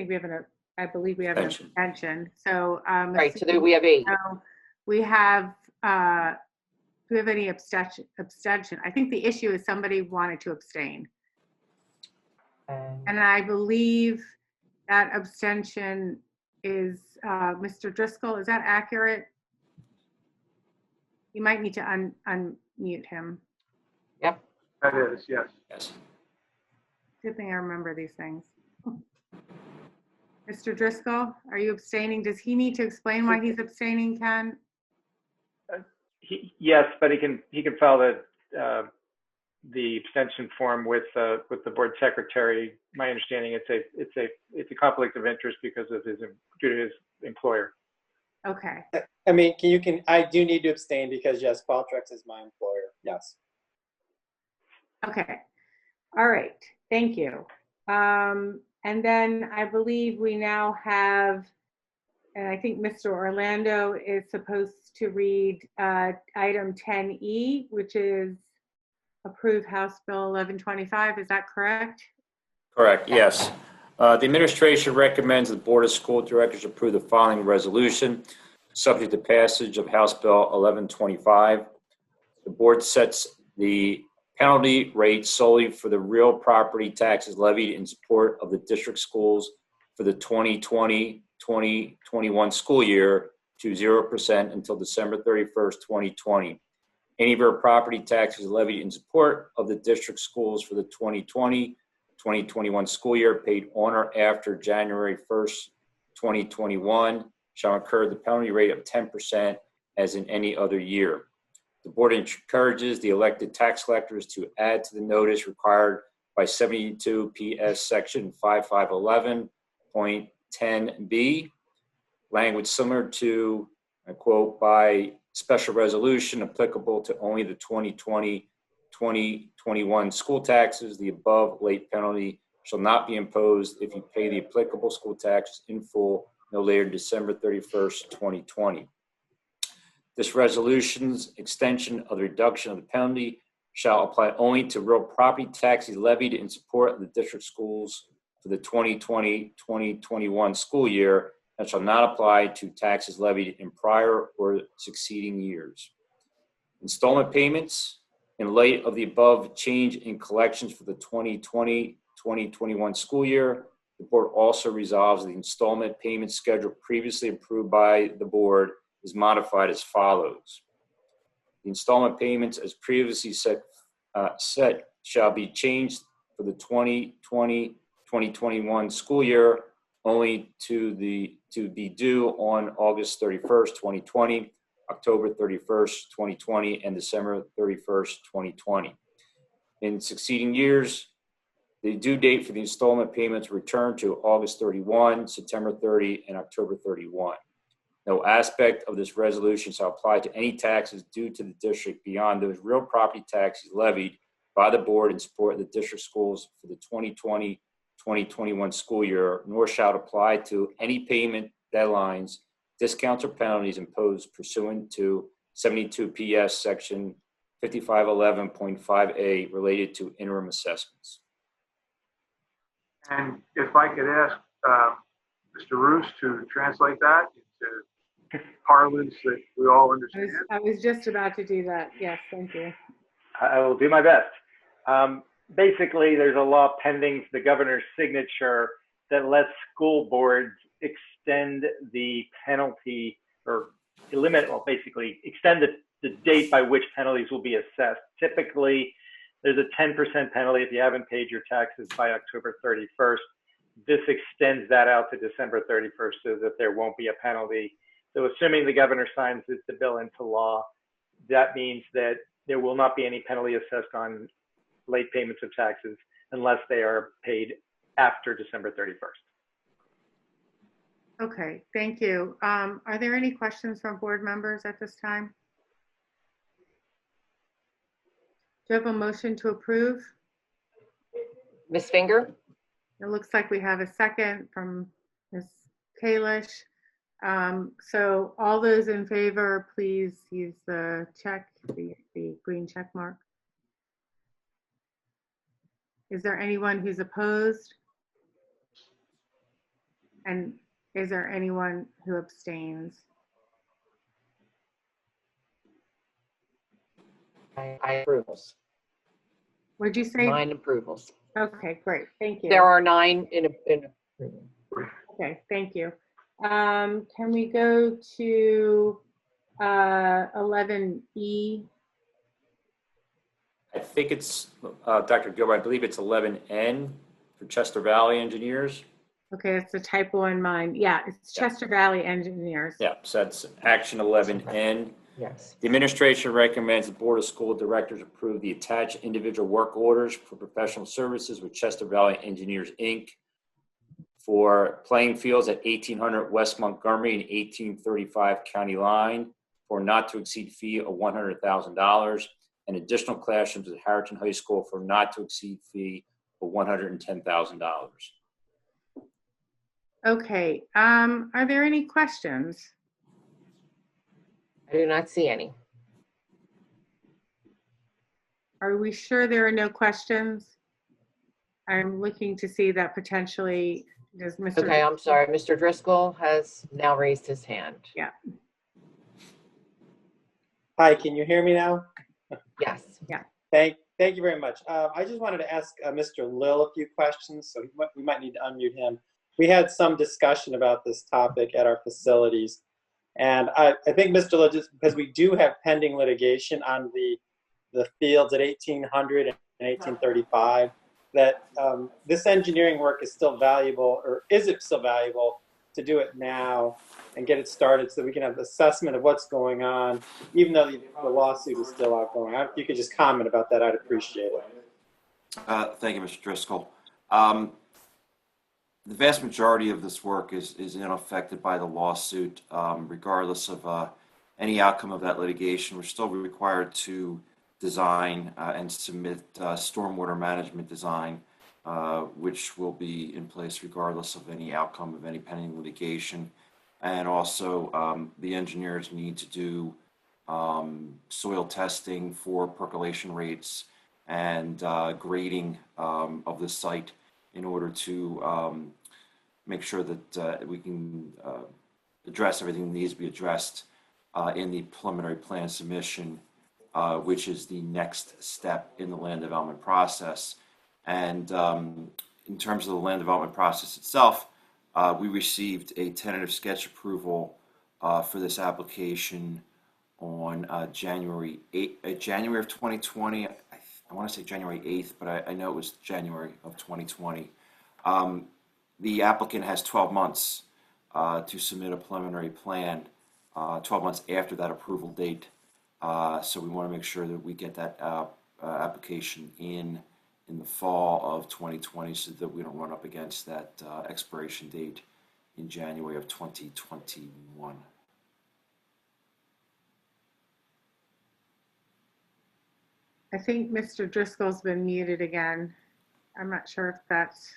believe we have an abstention. So, right, so we have 8. We have, do we have any abstention? I think the issue is somebody wanted to abstain. And I believe that abstention is Mr. Driscoll. Is that accurate? You might need to unmute him. Yep. That is, yes. Yes. Good thing I remember these things. Mr. Driscoll, are you abstaining? Does he need to explain why he's abstaining, Ken? Yes, but he can file the abstention form with the board secretary. My understanding, it's a conflict of interest because of due to his employer. Okay. I mean, I do need to abstain because yes, Qualtrics is my employer. Yes. Okay. All right. Thank you. And then I believe we now have, and I think Mr. Orlando is supposed to read item 10E, which is approve House Bill 1125. Is that correct? Correct, yes. The administration recommends the Board of School Directors approve the following resolution, subject to passage of House Bill 1125. The board sets the penalty rate solely for the real property taxes levied in support of the district schools for the 2020-2021 school year to 0% until December 31st, 2020. Any real property taxes levied in support of the district schools for the 2020-2021 school year paid on or after January 1st, 2021 shall incur the penalty rate of 10% as in any other year. The board encourages the elected tax collectors to add to the notice required by 72 PS section 5511.10B, language similar to, I quote, by special resolution applicable to only the 2020-2021 school taxes. The above late penalty shall not be imposed if you pay the applicable school taxes in full no later than December 31st, 2020. This resolution's extension of the reduction of the penalty shall apply only to real property taxes levied in support of the district schools for the 2020-2021 school year and shall not apply to taxes levied in prior or succeeding years. Installment payments in light of the above change in collections for the 2020-2021 school year, the board also resolves the installment payment schedule previously approved by the board is modified as follows. The installment payments as previously set shall be changed for the 2020-2021 school year only to be due on August 31st, 2020, October 31st, 2020, and December 31st, 2020. In succeeding years, the due date for the installment payments return to August 31, September 30, and October 31. No aspect of this resolution shall apply to any taxes due to the district beyond those real property taxes levied by the board in support of the district schools for the 2020-2021 school year, nor shall it apply to any payment deadlines, discounts, or penalties imposed pursuant to 72 PS section 5511.5A related to interim assessments. And if I could ask Mr. Roos to translate that into parlance that we all understand. I was just about to do that. Yes, thank you. I will do my best. Basically, there's a law pending the governor's signature that lets school boards extend the penalty or basically extend the date by which penalties will be assessed. Typically, there's a 10% penalty if you haven't paid your taxes by October 31st. This extends that out to December 31st so that there won't be a penalty. So assuming the governor signs the bill into law, that means that there will not be any penalty assessed on late payments of taxes unless they are paid after December 31st. Okay, thank you. Are there any questions from board members at this time? Do you have a motion to approve? Ms. Finger? It looks like we have a second from Ms. Kalish. So all those in favor, please use the check, the green check mark. Is there anyone who's opposed? And is there anyone who abstains? I approvals. What'd you say? 9 approvals. Okay, great, thank you. There are 9 in approval. Okay, thank you. Can we go to 11E? I think it's, Dr. Gilbert, I believe it's 11N for Chester Valley Engineers. Okay, it's a typo in mine. Yeah, it's Chester Valley Engineers. Yeah, so that's action 11N. Yes. The administration recommends the Board of School Directors approve the attached individual work orders for professional services with Chester Valley Engineers, Inc. for playing fields at 1800 West Montgomery and 1835 County Line for not to exceed fee of $100,000 and additional classrooms at Harrington High School for not to exceed fee of $110,000. Okay, are there any questions? I do not see any. Are we sure there are no questions? I'm looking to see that potentially, does Mr. Okay, I'm sorry. Mr. Driscoll has now raised his hand. Yeah. Hi, can you hear me now? Yes. Yeah. Thank you very much. I just wanted to ask Mr. Lill a few questions, so we might need to unmute him. We had some discussion about this topic at our facilities, and I think Mr. Lill, just because we do have pending litigation on the fields at 1800 and 1835, that this engineering work is still valuable, or is it still valuable to do it now and get it started so we can have assessment of what's going on, even though the lawsuit is still ongoing. If you could just comment about that, I'd appreciate it. Thank you, Mr. Driscoll. The vast majority of this work is unaffected by the lawsuit, regardless of any outcome of that litigation. We're still required to design and submit stormwater management design, which will be in place regardless of any outcome of any pending litigation. And also, the engineers need to do soil testing for percolation rates and grading of the site in order to make sure that we can address everything that needs to be addressed in the preliminary plan submission, which is the next step in the land development process. And in terms of the land development process itself, we received a tentative sketch approval for this application on January of 2020. I want to say January 8th, but I know it was January of 2020. The applicant has 12 months to submit a preliminary plan, 12 months after that approval date. So we want to make sure that we get that application in the fall of 2020 so that we don't run up against that expiration date in January of 2021. I think Mr. Driscoll's been muted again. I'm not sure if that's.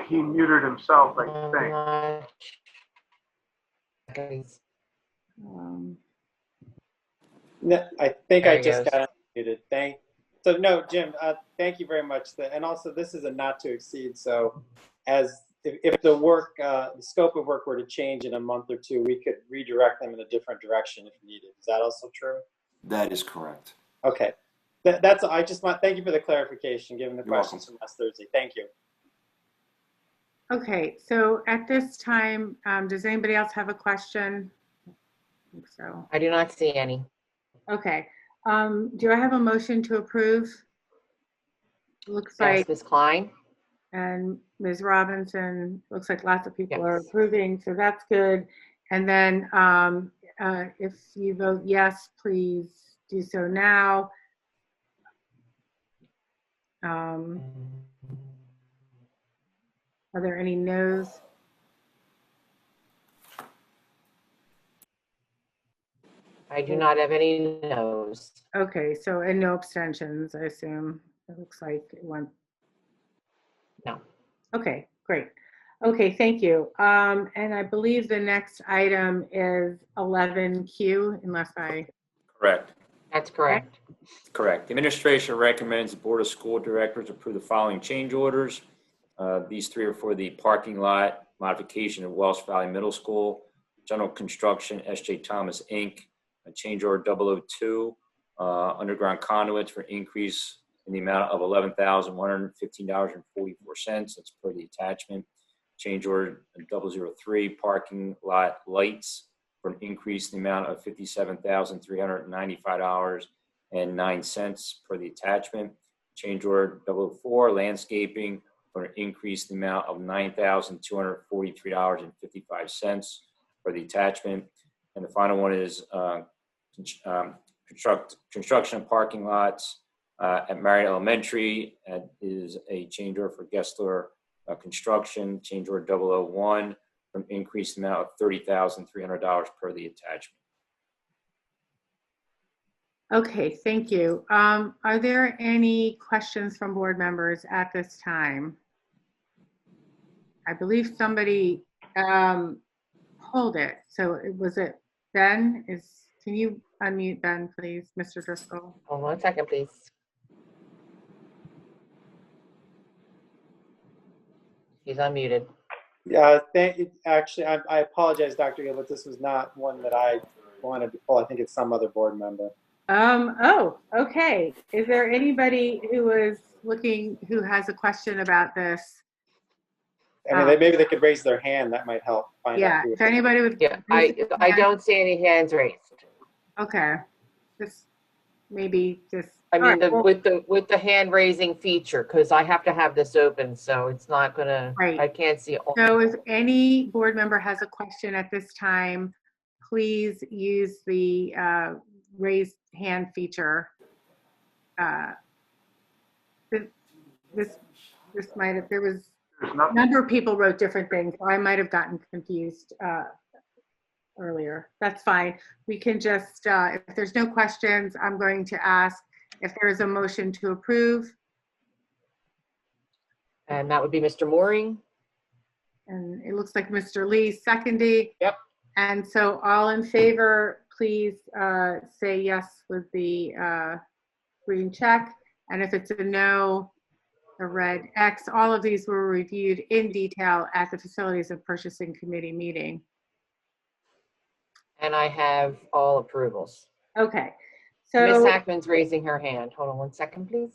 He muted himself, I think. No, I think I just goes. got unmuted. So no, Jim, thank you very much. And also, this is a not to exceed. So, if the work, the scope of work were to change in a month or two, we could redirect them in a different direction if needed. Is that also true? That is correct. Okay, that's. I just want thank you for the clarification, given the questions from last Thursday. Thank you. Okay, so at this time, does anybody else have a question? I think so. I do not see any. Okay. Do I have a motion to approve? Looks like Ms. Klein. And Ms. Robinson, looks like lots of people are approving, so that's good. And then if you vote yes, please do so now. Are there any no's? I do not have any no's. Okay, so and no abstentions, I assume. It looks like it went. No. Okay, great. Okay, thank you. And I believe the next item is 11Q, unless I. Correct. That's correct. Correct. The administration recommends the Board of School Directors approve the following change orders. These three are for the parking lot modification of Welsh Valley Middle School, general construction, S.J. Thomas, Inc., a change order 002, underground conduits for increase in the amount of $11,115.44. That's per the attachment. Change order 003, parking lot lights for an increase in the amount of $57,395.09 per the attachment. Change order 004, landscaping for an increase in the amount of $9,243.55 per the attachment. And the final one is construction of parking lots at Marion Elementary. That is a change order for Gessler Construction, change order 001 for an increased amount of $30,300 per the attachment. Okay, thank you. Are there any questions from board members at this time? I believe somebody Hold it. So was it Ben? Can you unmute Ben, please, Mr. Driscoll? Hold on 1 second, please. He's unmuted. Yeah, actually, I apologize, Dr. Gilbert. This was not one that I wanted to pull. I think it's some other board member. Oh, okay. Is there anybody who is looking, who has a question about this? I mean, maybe they could raise their hand. That might help find out. Yeah, if anybody would. Yeah, I don't see any hands raised. Okay, just maybe just. I mean, right, with the hand raising feature, because I have to have this open, so it's not gonna. Right. I can't see all. So if any board member has a question at this time, please use the raised hand feature. This might have, there was a number of people wrote different things, so I might have gotten confused earlier. That's fine. We can just, if there's no questions, I'm going to ask if there is a motion to approve. And that would be Mr. Mooring. And it looks like Mr. Lee seconded. Yep. And so all in favor, please say yes with the green check. And if it's a no, the red X. All of these were reviewed in detail at the Facilities and Purchasing Committee meeting. And I have all approvals. Okay. Ms. So Hackman's raising her hand. Hold on 1 second, please.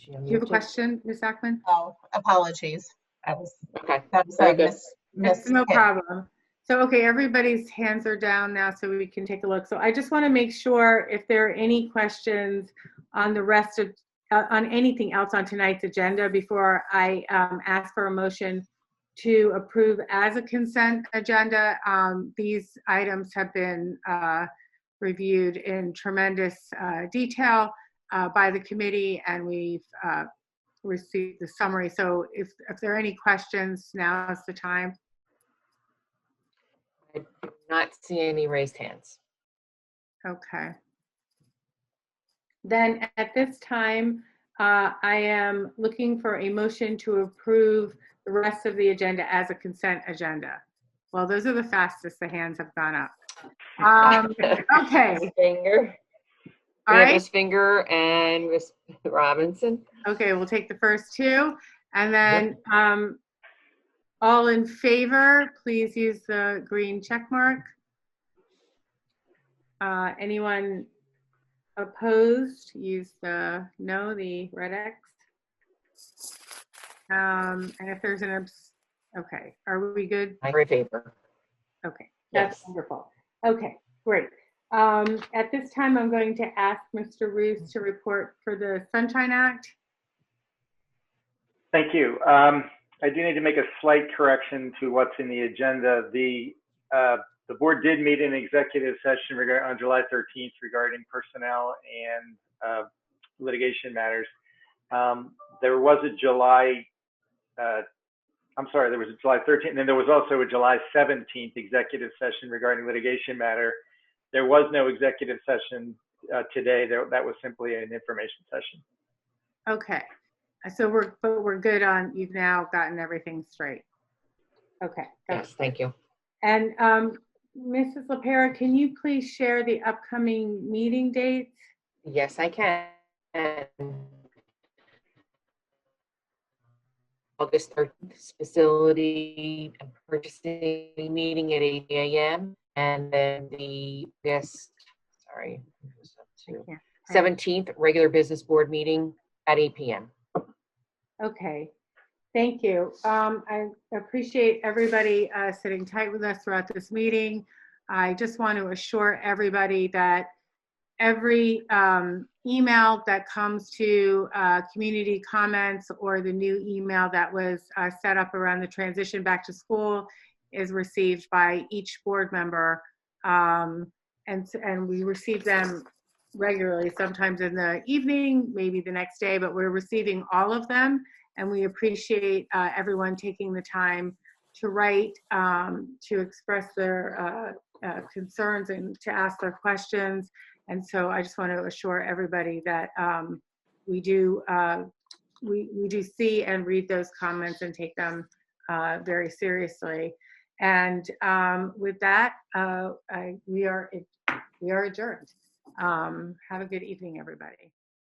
do you have a question, Ms. Ackman? Oh, apologies. Okay. That was Very good. Miss No Pitt. problem. So, okay, everybody's hands are down now, so we can take a look. So I just want to make sure if there are any questions on the rest of, on anything else on tonight's agenda before I ask for a motion to approve as a consent agenda. These items have been reviewed in tremendous detail by the committee, and we've received the summary. So if there are any questions, now is the time. I do not see any raised hands. Okay. Then at this time, I am looking for a motion to approve the rest of the agenda as a consent agenda. Well, those are the fastest the hands have gone up. Okay. Finger. All we have right. Ms. Finger and Ms. Robinson. Okay, we'll take the first two. And then all in favor, please use the green check mark. Anyone opposed, use the no, the red X. And if there's an okay, are we good? I'm in favor. Okay, that's wonderful. Okay, great. At this time, I'm going to ask Mr. Roos to report for the Sunshine Act. Thank you. I do need to make a slight correction to what's in the agenda. The board did meet in executive session on July 13th regarding personnel and litigation matters. There was a July, there was a July 13th, and then there was also a July 17th executive session regarding litigation matter. There was no executive session today. That was simply an information session. Okay, so we're good on, you've now gotten everything straight. Okay. Yes, thank you. And Mrs. LaPera, can you please share the upcoming meeting dates? Yes, I can. August 13th, facility and purchasing meeting at 8 a.m. And then the 17th, regular business board meeting at 8 p.m. Okay, thank you. I appreciate everybody sitting tight with us throughout this meeting. I just want to assure everybody that every email that comes to community comments or the new email that was set up around the transition back to school is received by each board member. And we receive them regularly, sometimes in the evening, maybe the next day, but we're receiving all of them. And we appreciate everyone taking the time to write, to express their concerns and to ask their questions. And so I just want to assure everybody that we do see and read those comments and take them very seriously. And with that, we are adjourned. Have a good evening, everybody.